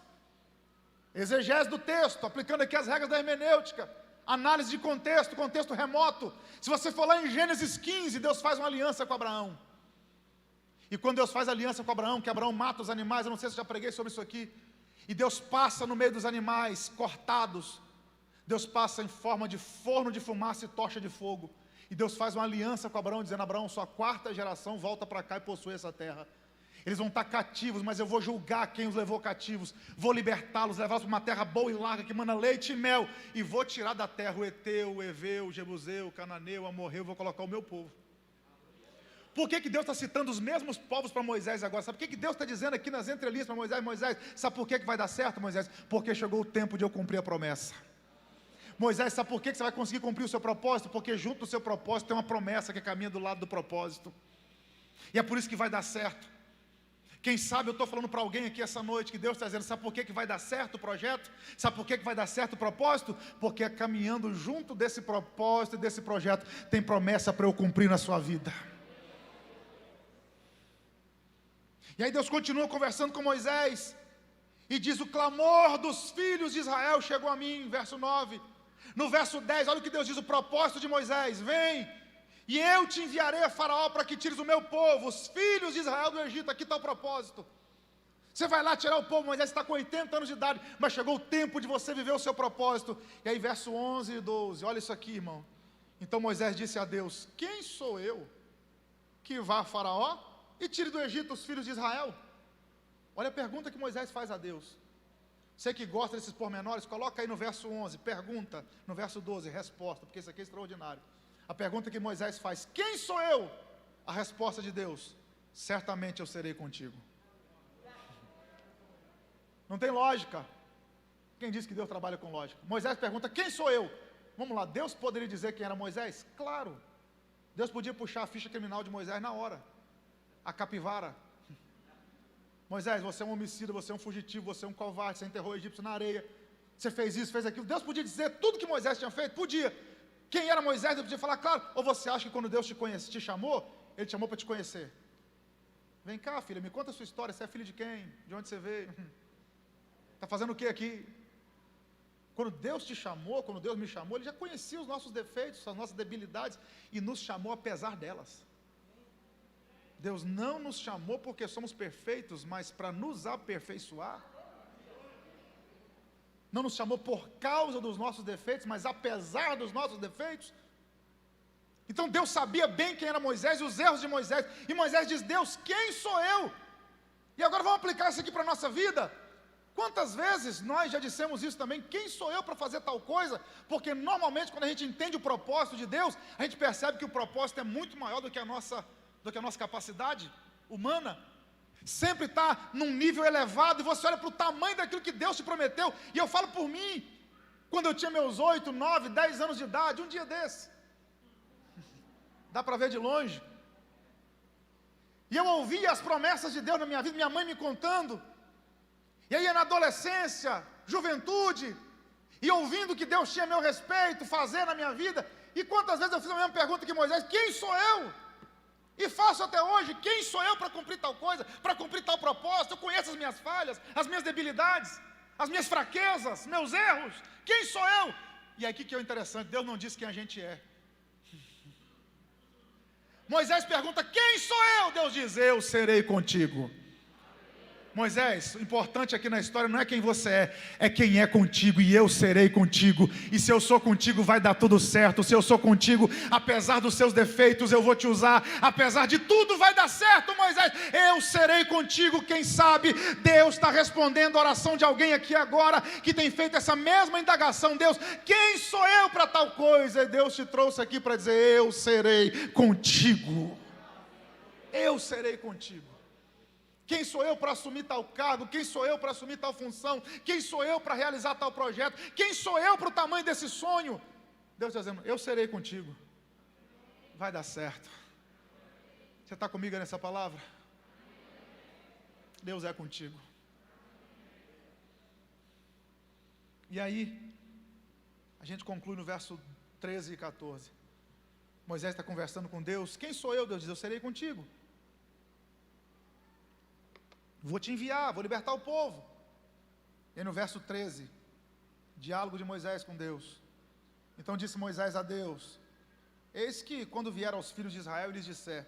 Exegese do texto, aplicando aqui as regras da hermenêutica, análise de contexto, contexto remoto. Se você for lá em Gênesis 15, Deus faz uma aliança com Abraão. E quando Deus faz aliança com Abraão, que Abraão mata os animais, eu não sei se eu já preguei sobre isso aqui, e Deus passa no meio dos animais cortados, Deus passa em forma de forno de fumaça e tocha de fogo, e Deus faz uma aliança com Abraão, dizendo: Abraão, sua quarta geração volta para cá e possui essa terra. Eles vão estar cativos, mas eu vou julgar quem os levou cativos, vou libertá-los, levá-los para uma terra boa e larga, que mana leite e mel, e vou tirar da terra o eteu, o eveu, o jebuseu, o cananeu, o amorreu, vou colocar o meu povo. Por que Deus está citando os mesmos povos para Moisés agora? Sabe por que Deus está dizendo aqui nas entrelinhas para Moisés? Moisés, sabe por que vai dar certo, Moisés? Porque chegou o tempo de eu cumprir a promessa. Moisés, sabe por que você vai conseguir cumprir o seu propósito? Porque junto do seu propósito tem uma promessa que caminha do lado do propósito. E é por isso que vai dar certo. Quem sabe eu estou falando para alguém aqui essa noite que Deus está dizendo: sabe por que vai dar certo o projeto? Sabe por que vai dar certo o propósito? Porque caminhando junto desse propósito e desse projeto tem promessa para eu cumprir na sua vida. E aí Deus continua conversando com Moisés, e diz: o clamor dos filhos de Israel chegou a mim, verso 9. No verso 10, olha o que Deus diz, o propósito de Moisés: vem, e eu te enviarei a Faraó para que tires o meu povo, os filhos de Israel do Egito. Aqui está o propósito. Você vai lá tirar o povo. Moisés está com 80 anos de idade, mas chegou o tempo de você viver o seu propósito. E aí verso 11 e 12, olha isso aqui, irmão. Então Moisés disse a Deus: quem sou eu que vá a Faraó e tire do Egito os filhos de Israel? Olha a pergunta que Moisés faz a Deus. Você que gosta desses pormenores, coloca aí no verso 11, pergunta, no verso 12, resposta, porque isso aqui é extraordinário. A pergunta que Moisés faz: quem sou eu? A resposta de Deus: certamente eu serei contigo. Não tem lógica. Quem disse que Deus trabalha com lógica? Moisés pergunta: quem sou eu? Vamos lá, Deus poderia dizer quem era Moisés? Claro. Deus podia puxar a ficha criminal de Moisés na hora. A capivara. Moisés, você é um homicida, você é um fugitivo, você é um covarde, você enterrou o egípcio na areia, você fez isso, fez aquilo. Deus podia dizer tudo que Moisés tinha feito? Podia. Quem era Moisés? Deus podia falar, claro. Ou você acha que quando Deus te chamou, Ele te chamou para te conhecer? Vem cá, filha, me conta a sua história. Você é filho de quem? De onde você veio? Está fazendo o que aqui? Quando Deus te chamou, quando Deus me chamou, Ele já conhecia os nossos defeitos, as nossas debilidades, e nos chamou apesar delas. Deus não nos chamou porque somos perfeitos, mas para nos aperfeiçoar. Não nos chamou por causa dos nossos defeitos, mas apesar dos nossos defeitos. Então Deus sabia bem quem era Moisés e os erros de Moisés. E Moisés diz: Deus, quem sou eu? E agora vamos aplicar isso aqui para a nossa vida. Quantas vezes nós já dissemos isso também? Quem sou eu para fazer tal coisa? Porque normalmente quando a gente entende o propósito de Deus, a gente percebe que o propósito é muito maior do que a nossa capacidade humana. Sempre está num nível elevado, e você olha para o tamanho daquilo que Deus te prometeu. E eu falo por mim, quando eu tinha meus 8, 9, 10 anos de idade, um dia desse, dá para ver de longe, e eu ouvia as promessas de Deus na minha vida, minha mãe me contando, e aí na adolescência, juventude, e ouvindo que Deus tinha meu respeito, fazer na minha vida. E quantas vezes eu fiz a mesma pergunta que Moisés: quem sou eu? E faço até hoje: quem sou eu para cumprir tal coisa, para cumprir tal propósito? Eu conheço as minhas falhas, as minhas debilidades, as minhas fraquezas, meus erros. Quem sou eu? E aí o que é interessante, Deus não disse quem a gente é. Moisés pergunta: quem sou eu? Deus diz: eu serei contigo. Moisés, o importante aqui na história não é quem você é quem é contigo. E eu serei contigo. E se eu sou contigo, vai dar tudo certo. Se eu sou contigo, apesar dos seus defeitos, eu vou te usar. Apesar de tudo, vai dar certo, Moisés. Eu serei contigo. Quem sabe Deus está respondendo a oração de alguém aqui agora que tem feito essa mesma indagação. Deus, quem sou eu para tal coisa? E Deus te trouxe aqui para dizer: eu serei contigo. Eu serei contigo. Quem sou eu para assumir tal cargo? Quem sou eu para assumir tal função? Quem sou eu para realizar tal projeto? Quem sou eu para o tamanho desse sonho? Deus está dizendo: eu serei contigo. Vai dar certo. Você está comigo nessa palavra? Deus é contigo. E aí, a gente conclui no verso 13 e 14. Moisés está conversando com Deus. Quem sou eu? Deus diz: eu serei contigo. Vou te enviar, vou libertar o povo. E aí no verso 13, diálogo de Moisés com Deus. Então disse Moisés a Deus: eis que quando vier aos filhos de Israel e lhes disser: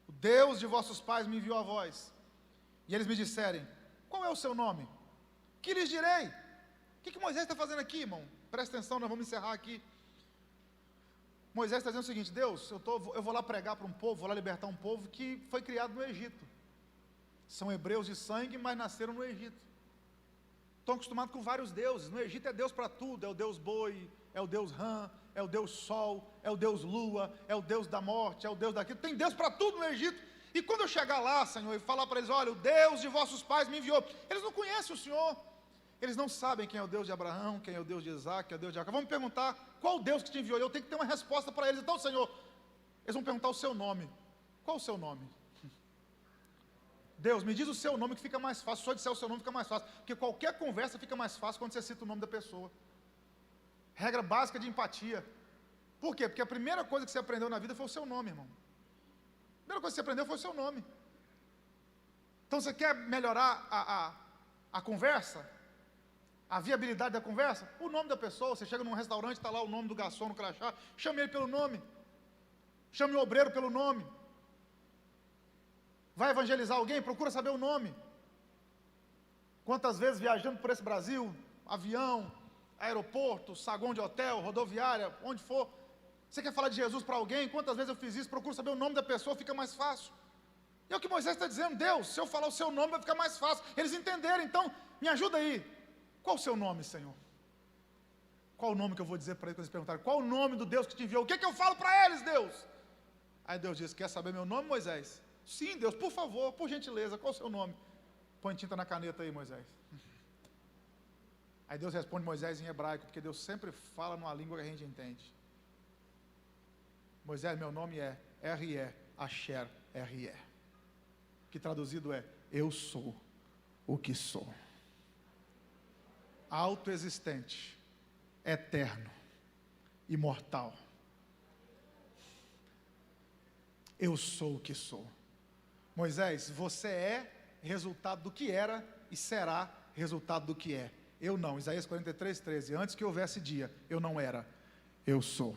o Deus de vossos pais me enviou a vós, e eles me disserem: qual é o seu nome? Que lhes direi? O que Moisés está fazendo aqui, irmão? Presta atenção, nós vamos encerrar aqui. Moisés está dizendo o seguinte: Deus, eu vou lá pregar para um povo, vou lá libertar um povo que foi criado no Egito. São hebreus de sangue, mas nasceram no Egito. Estão acostumados com vários deuses. No Egito é Deus para tudo. É o Deus boi, é o Deus rã, é o Deus sol, é o Deus lua, é o Deus da morte, é o Deus daquilo. Tem Deus para tudo no Egito. E quando eu chegar lá, Senhor, e falar para eles: olha, o Deus de vossos pais me enviou, eles não conhecem o Senhor. Eles não sabem quem é o Deus de Abraão, quem é o Deus de Isaac, quem é o Deus de Jacó. Vão me perguntar: qual o Deus que te enviou? Eu tenho que ter uma resposta para eles. Então, Senhor, eles vão perguntar o seu nome. Qual o seu nome? Deus, me diz o seu nome que fica mais fácil. Se eu disser o seu nome fica mais fácil, porque qualquer conversa fica mais fácil quando você cita o nome da pessoa. Regra básica de empatia. Por quê? Porque a primeira coisa que você aprendeu na vida foi o seu nome, irmão. A primeira coisa que você aprendeu foi o seu nome. Então você quer melhorar a conversa? A viabilidade da conversa? O nome da pessoa. Você chega num restaurante, está lá o nome do garçom no crachá, chame ele pelo nome. Chame o obreiro pelo nome. Vai evangelizar alguém? Procura saber o nome. Quantas vezes viajando por esse Brasil, avião, aeroporto, saguão de hotel, rodoviária, onde for, você quer falar de Jesus para alguém? Quantas vezes eu fiz isso? Procura saber o nome da pessoa, fica mais fácil. E é o que Moisés está dizendo: Deus, se eu falar o seu nome vai ficar mais fácil. Eles entenderam, então me ajuda aí. Qual o seu nome, Senhor? Qual o nome que eu vou dizer para eles quando eles perguntarem? Qual o nome do Deus que te enviou? O que eu falo para eles, Deus? Aí Deus diz: quer saber meu nome, Moisés? Sim, Deus, por favor, por gentileza, qual o seu nome? Põe tinta na caneta aí, Moisés. Aí Deus responde Moisés em hebraico, porque Deus sempre fala numa língua que a gente entende. Moisés, meu nome é R-E, Asher, R-E, que traduzido é: eu sou o que sou. Autoexistente, eterno, imortal. Eu sou o que sou. Moisés, você é resultado do que era e será resultado do que é. Eu não. Isaías 43, 13. Antes que houvesse dia, eu não era. Eu sou.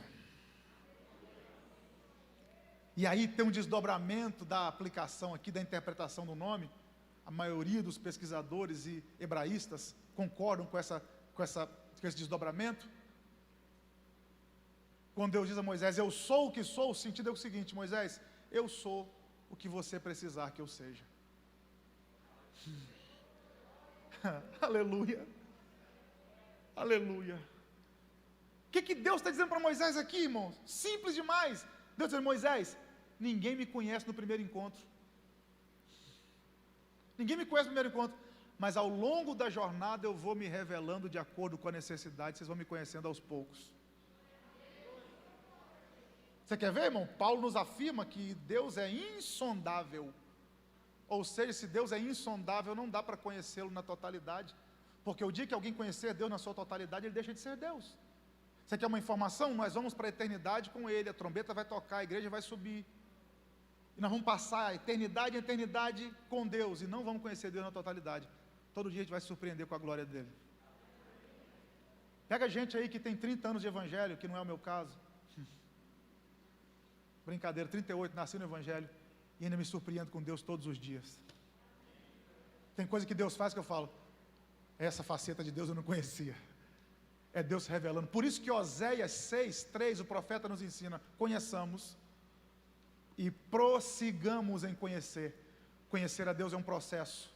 E aí tem um desdobramento da aplicação aqui, da interpretação do nome. A maioria dos pesquisadores e hebraístas concordam com esse desdobramento. Quando Deus diz a Moisés: eu sou o que sou, o sentido é o seguinte: Moisés, eu sou o que você precisar que eu seja. Aleluia. Aleluia. O que Deus está dizendo para Moisés aqui, irmãos? Simples demais. Deus diz: Moisés, ninguém me conhece no primeiro encontro. Ninguém me conhece no primeiro encontro. Mas ao longo da jornada eu vou me revelando de acordo com a necessidade. Vocês vão me conhecendo aos poucos. Você quer ver, irmão? Paulo nos afirma que Deus é insondável. Ou seja, se Deus é insondável, não dá para conhecê-lo na totalidade. Porque o dia que alguém conhecer Deus na sua totalidade, ele deixa de ser Deus. Você quer uma informação? Nós vamos para a eternidade com Ele. A trombeta vai tocar, a igreja vai subir. E nós vamos passar a eternidade em eternidade com Deus. E não vamos conhecer Deus na totalidade. Todo dia a gente vai se surpreender com a glória dEle. Pega gente aí que tem 30 anos de evangelho, que não é o meu caso. Brincadeira, 38, nasci no evangelho. E ainda me surpreendo com Deus todos os dias. Tem coisa que Deus faz que eu falo: essa faceta de Deus eu não conhecia. É Deus se revelando. Por isso que Oséias 6, 3, o profeta nos ensina: conheçamos e prossigamos em conhecer. Conhecer a Deus é um processo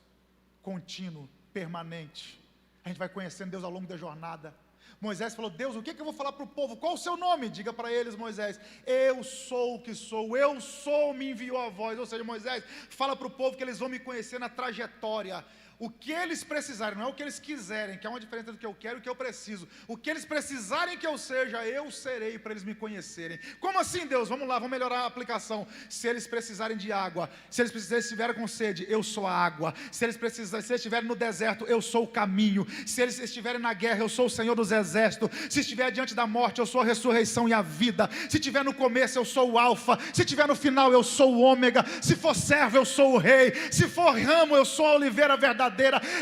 contínuo, permanente. A gente vai conhecendo Deus ao longo da jornada. Moisés falou: Deus, o que eu vou falar para o povo? Qual o seu nome? Diga para eles, Moisés: eu sou o que sou, eu sou, me enviou a voz. Ou seja, Moisés, fala para o povo que eles vão me conhecer na trajetória. O que eles precisarem, não é o que eles quiserem, que é uma diferença do que eu quero e o que eu preciso. O que eles precisarem que eu seja, eu serei para eles me conhecerem. Como assim, Deus? Vamos lá, vamos melhorar a aplicação. Se eles precisarem de água, se eles estiverem com sede, eu sou a água. Se eles estiverem no deserto, eu sou o caminho. Se eles estiverem na guerra, eu sou o Senhor dos exércitos. Se estiver diante da morte, eu sou a ressurreição e a vida. Se estiver no começo, eu sou o alfa. Se estiver no final, eu sou o ômega. Se for servo, eu sou o rei. Se for ramo, eu sou a oliveira verdadeira.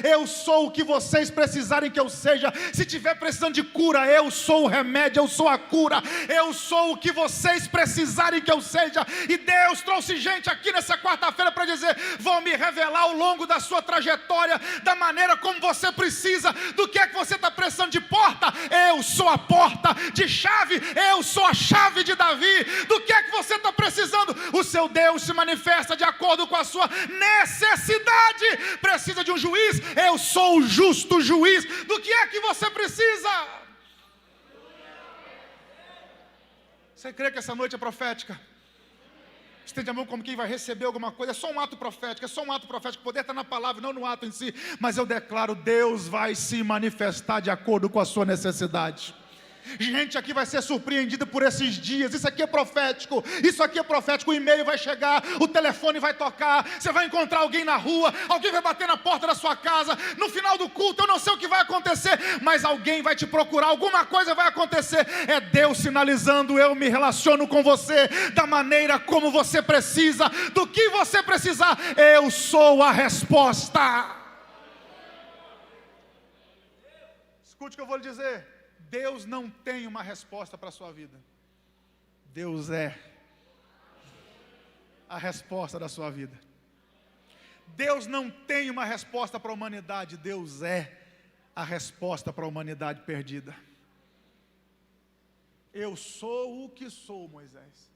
Eu sou o que vocês precisarem que eu seja. Se tiver precisando de cura, eu sou o remédio, eu sou a cura. Eu sou o que vocês precisarem que eu seja. E Deus trouxe gente aqui nessa quarta-feira para dizer: vou me revelar ao longo da sua trajetória, da maneira como você precisa. Do que é que você está precisando de porta? Eu sou a porta. De chave? Eu sou a chave de Davi. Do que é que você está precisando? O seu Deus se manifesta de acordo com a sua necessidade. Precisa de um juiz? Eu sou o justo juiz. Do que é que você precisa? Você crê que essa noite é profética? Estende a mão como quem vai receber alguma coisa. É só um ato profético, é só um ato profético. O poder está na palavra, não no ato em si. Mas eu declaro: Deus vai se manifestar de acordo com a sua necessidade. Gente aqui vai ser surpreendida por esses dias. Isso aqui é profético. Isso aqui é profético. O e-mail vai chegar, o telefone vai tocar, você vai encontrar alguém na rua, alguém vai bater na porta da sua casa. No final do culto, eu não sei o que vai acontecer, mas alguém vai te procurar, alguma coisa vai acontecer. É Deus sinalizando: eu me relaciono com você da maneira como você precisa, do que você precisar. Eu sou a resposta. Escute o que eu vou lhe dizer. Deus não tem uma resposta para a sua vida. Deus é a resposta da sua vida. Deus não tem uma resposta para a humanidade. Deus é a resposta para a humanidade perdida. Eu sou o que sou, Moisés.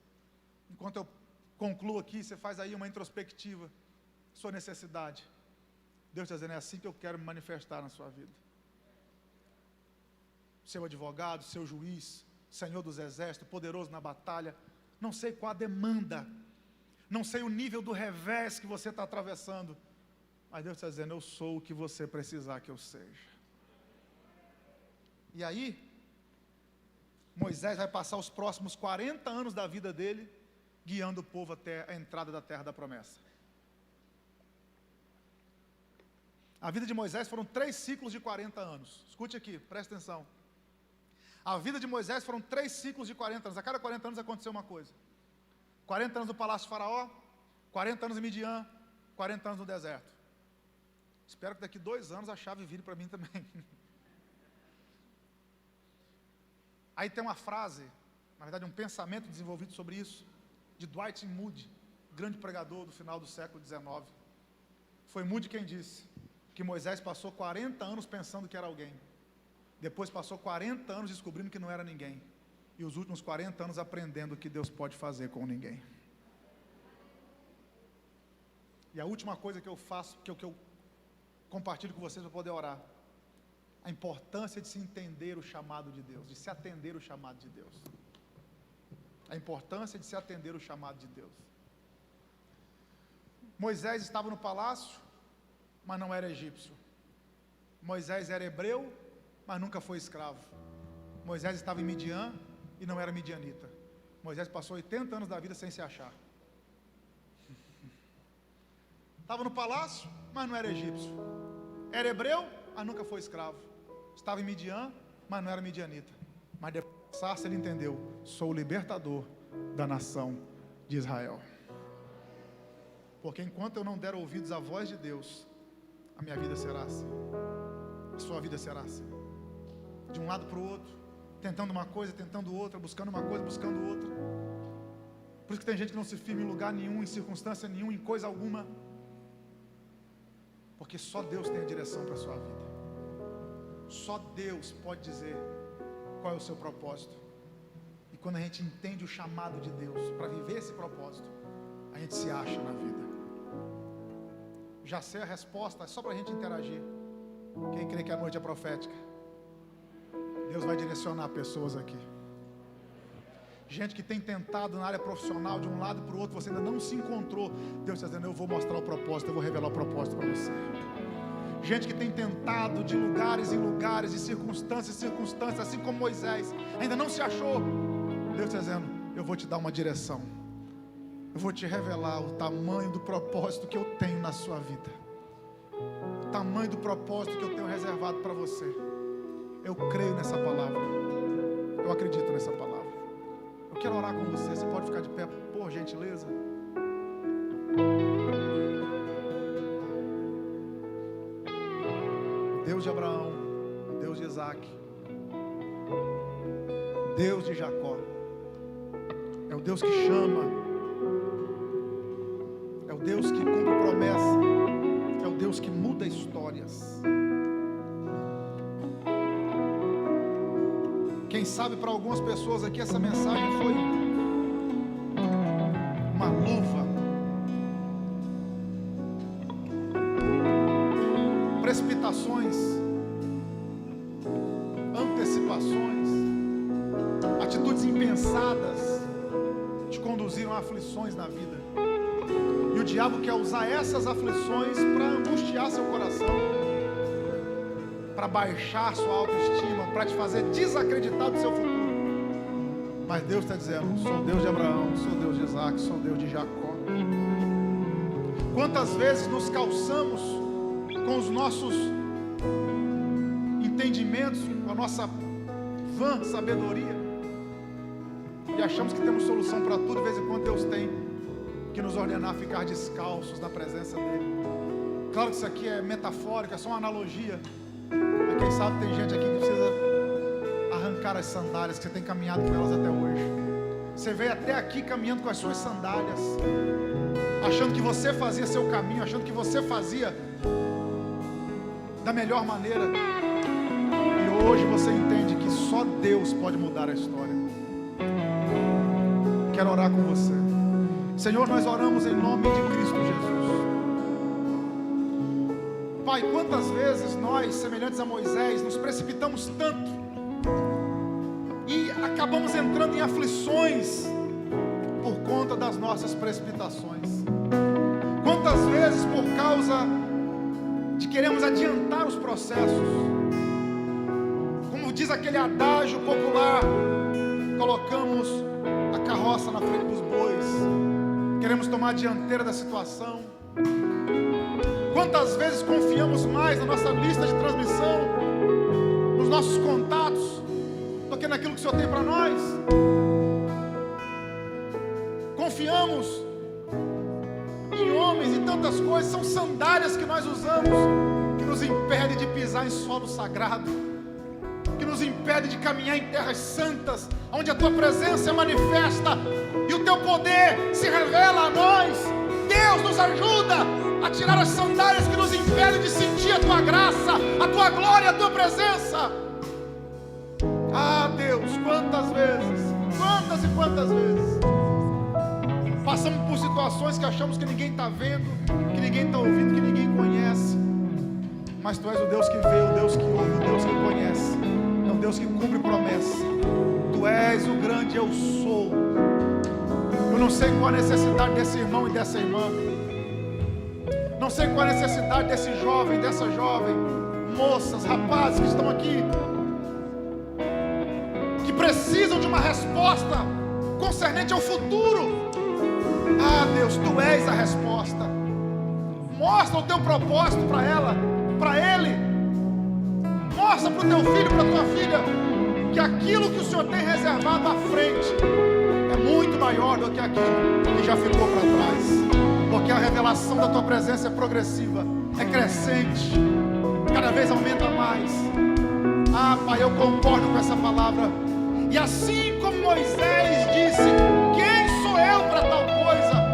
Enquanto eu concluo aqui, você faz aí uma introspectiva, sua necessidade. Deus está dizendo: é assim que eu quero me manifestar na sua vida. Seu advogado, seu juiz, Senhor dos exércitos, poderoso na batalha. Não sei qual a demanda, não sei o nível do revés que você está atravessando, mas Deus está dizendo: eu sou o que você precisar que eu seja. E aí, Moisés vai passar os próximos 40 anos da vida dele, guiando o povo até a entrada da terra da promessa. A vida de Moisés foram 3 ciclos de 40 anos. Escute aqui, preste atenção. A vida de Moisés foram 3 ciclos de 40 anos. A cada 40 anos aconteceu uma coisa. 40 anos no palácio de Faraó, 40 anos em Midian, 40 anos no deserto. Espero que daqui 2 anos a chave vire para mim também. Aí tem uma frase, na verdade um pensamento desenvolvido sobre isso, de Dwight Moody, grande pregador do final do século XIX. Foi Moody quem disse que Moisés passou 40 anos pensando que era alguém. Depois passou 40 anos descobrindo que não era ninguém. E os últimos 40 anos aprendendo o que Deus pode fazer com ninguém. E a última coisa que eu faço, que eu compartilho com vocês para poder orar: a importância de se entender o chamado de Deus, de se atender o chamado de Deus. A importância de se atender o chamado de Deus. Moisés estava no palácio, mas não era egípcio. Moisés era hebreu, mas nunca foi escravo. Moisés estava em Midian e não era midianita. Moisés passou 80 anos da vida sem se achar. Estava no palácio, mas não era egípcio. Era hebreu, mas nunca foi escravo. Estava em Midian, mas não era midianita. Mas depois de passar, ele entendeu: sou o libertador da nação de Israel. Porque enquanto eu não der ouvidos à voz de Deus, a minha vida será assim. A sua vida será assim. De um lado para o outro, tentando uma coisa, tentando outra, buscando uma coisa, buscando outra. Por isso que tem gente que não se firma em lugar nenhum, em circunstância nenhuma, em coisa alguma. Porque só Deus tem a direção para a sua vida. Só Deus pode dizer qual é o seu propósito. E quando a gente entende o chamado de Deus para viver esse propósito, a gente se acha na vida. Já sei a resposta, é só para a gente interagir. Quem crê que a noite é profética? Deus vai direcionar pessoas aqui. Gente que tem tentado na área profissional, de um lado para o outro, você ainda não se encontrou. Deus está dizendo: eu vou mostrar o propósito, eu vou revelar o propósito para você. Gente que tem tentado de lugares em lugares, de circunstâncias em circunstâncias, assim como Moisés, ainda não se achou. Deus está dizendo: eu vou te dar uma direção. Eu vou te revelar o tamanho do propósito que eu tenho na sua vida. O tamanho do propósito que eu tenho reservado para você. Eu creio nessa palavra. Eu acredito nessa palavra. Eu quero orar com você. Você pode ficar de pé, por gentileza? Deus de Abraão, Deus de Isaac, Deus de Jacó, é o Deus que chama, é o Deus que cumpre promessa, é o Deus que muda histórias. Quem sabe para algumas pessoas aqui essa mensagem foi uma luva, precipitações, antecipações, atitudes impensadas te conduziram a aflições na vida. E o diabo quer usar essas aflições para angustiar seu coração. para baixar sua autoestima, para te fazer desacreditar do seu futuro. Mas Deus está dizendo: sou Deus de Abraão, sou Deus de Isaac, sou Deus de Jacó. Quantas vezes nos calçamos com os nossos entendimentos, com a nossa vã sabedoria, e achamos que temos solução para tudo. De vez em quando Deus tem que nos ordenar a ficar descalços na presença dEle. Claro que isso aqui é metafórico, é só uma analogia. Mas quem sabe tem gente aqui que precisa arrancar as sandálias, que você tem caminhado com elas até hoje. Você veio até aqui caminhando com as suas sandálias, achando que você fazia seu caminho, achando que você fazia da melhor maneira. E hoje você entende que só Deus pode mudar a história. Quero orar com você. Senhor, nós oramos em nome de Cristo Jesus. Pai, quantas vezes nós, semelhantes a Moisés, nos precipitamos tanto e acabamos entrando em aflições por conta das nossas precipitações. Quantas vezes, por causa de queremos adiantar os processos, como diz aquele adágio popular, colocamos a carroça na frente dos bois, queremos tomar a dianteira da situação. Quantas vezes confiamos mais na nossa lista de transmissão, nos nossos contatos, do que naquilo que o Senhor tem para nós? Confiamos em homens e tantas coisas, são sandálias que nós usamos, que nos impede de pisar em solo sagrado, que nos impede de caminhar em terras santas, onde a Tua presença é manifesta e o Teu poder se revela a nós. Deus, nos ajuda a tirar as sandálias que nos impedem de sentir a Tua graça, a Tua glória, a Tua presença. Ah, Deus, quantas e quantas vezes passamos por situações que achamos que ninguém está vendo, que ninguém está ouvindo, que ninguém conhece. Mas Tu és o Deus que vê, o Deus que ouve, o Deus que conhece, é o Deus que cumpre promessa. Tu és o grande eu sou. Eu não sei qual a necessidade desse irmão e dessa irmã, não sei qual a necessidade desse jovem, dessa jovem, moças, rapazes que estão aqui, que precisam de uma resposta concernente ao futuro. Ah, Deus, Tu és a resposta. Mostra o Teu propósito para ela, para ele. Mostra para o Teu filho, para a Tua filha, que aquilo que o Senhor tem reservado à frente é muito maior do que aquilo que já ficou para trás. Porque a revelação da Tua presença é progressiva, é crescente, cada vez aumenta mais. Ah, Pai, eu concordo com essa palavra. E assim como Moisés disse: quem sou eu para tal coisa?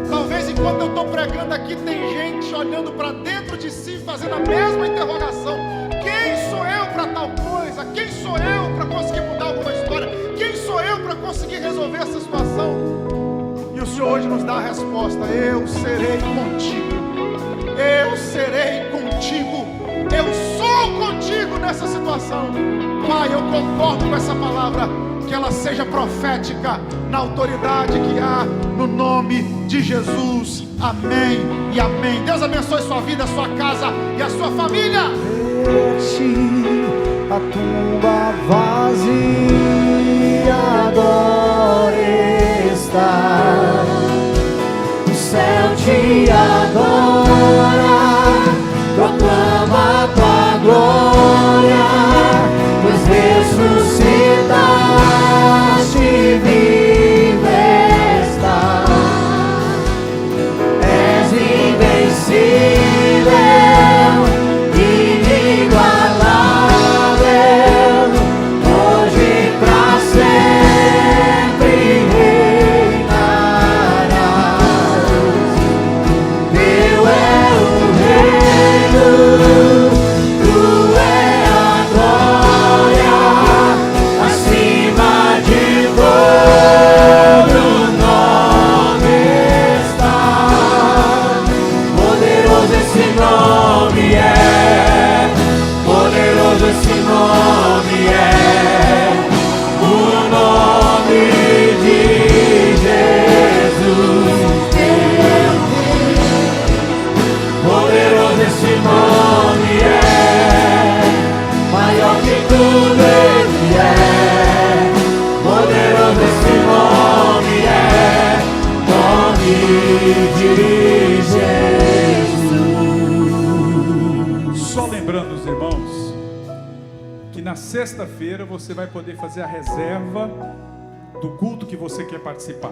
Talvez enquanto eu estou pregando aqui, tem gente olhando para dentro de si, fazendo a mesma interrogação: quem sou eu para tal coisa? Quem sou eu para conseguir mudar alguma história? Quem sou eu para conseguir resolver essa situação? E o Senhor hoje nos dá a resposta: eu serei contigo. Eu serei contigo. Eu sou contigo nessa situação. Pai, eu concordo com essa palavra, que ela seja profética na autoridade que há no nome de Jesus. Amém e amém. Deus abençoe sua vida, a sua casa e a sua família. A tumba vazia agora está, o céu te adora, proclama a Tua glória, pois ressuscitaste, vivo estás, és invencível, inigualável, hoje pra sempre reinarás. sexta-feira você vai poder fazer a reserva do culto que você quer participar.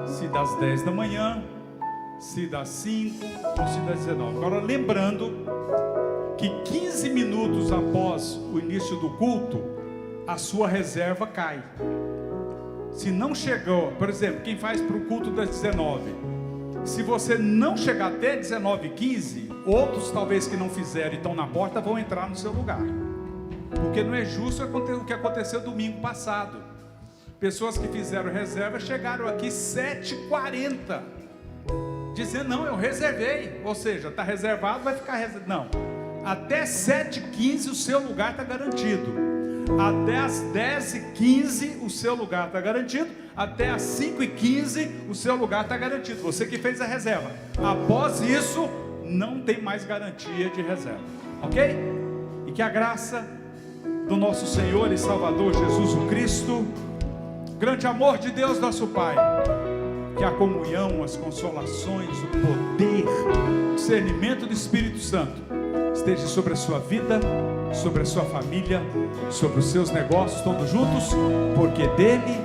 Se das 10 da manhã, se das 5 ou se das 19. Agora, lembrando que 15 minutos após o início do culto, a sua reserva cai. Se não chegou, por exemplo, quem faz para o culto das 19, se você não chegar até 19h15, outros talvez que não fizeram e estão na porta vão entrar no seu lugar, porque não é justo o que aconteceu domingo passado. Pessoas que fizeram reserva chegaram aqui 7h40, dizendo, não, eu reservei, ou seja, está reservado, vai ficar reservado. Não, até 7h15 o seu lugar está garantido. Até as 10h15 o seu lugar está garantido. Até as 5h15 o seu lugar está garantido. Você que fez a reserva. Após isso, não tem mais garantia de reserva. Ok? E que a graça do nosso Senhor e Salvador Jesus o Cristo, o grande amor de Deus nosso Pai, que a comunhão, as consolações, o poder, o discernimento do Espírito Santo esteja sobre a sua vida, sobre a sua família, sobre os seus negócios, todos juntos, porque dele,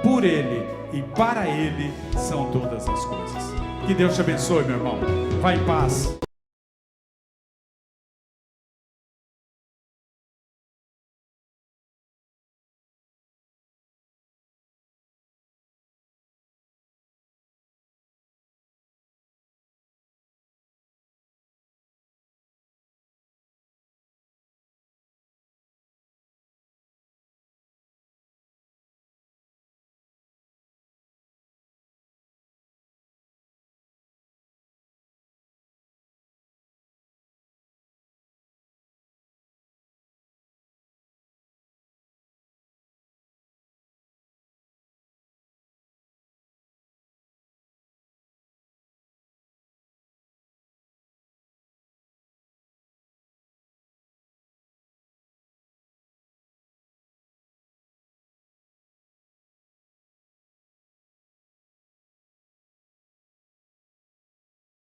por ele e para ele são todas as coisas. Que Deus te abençoe, meu irmão. Vá em paz.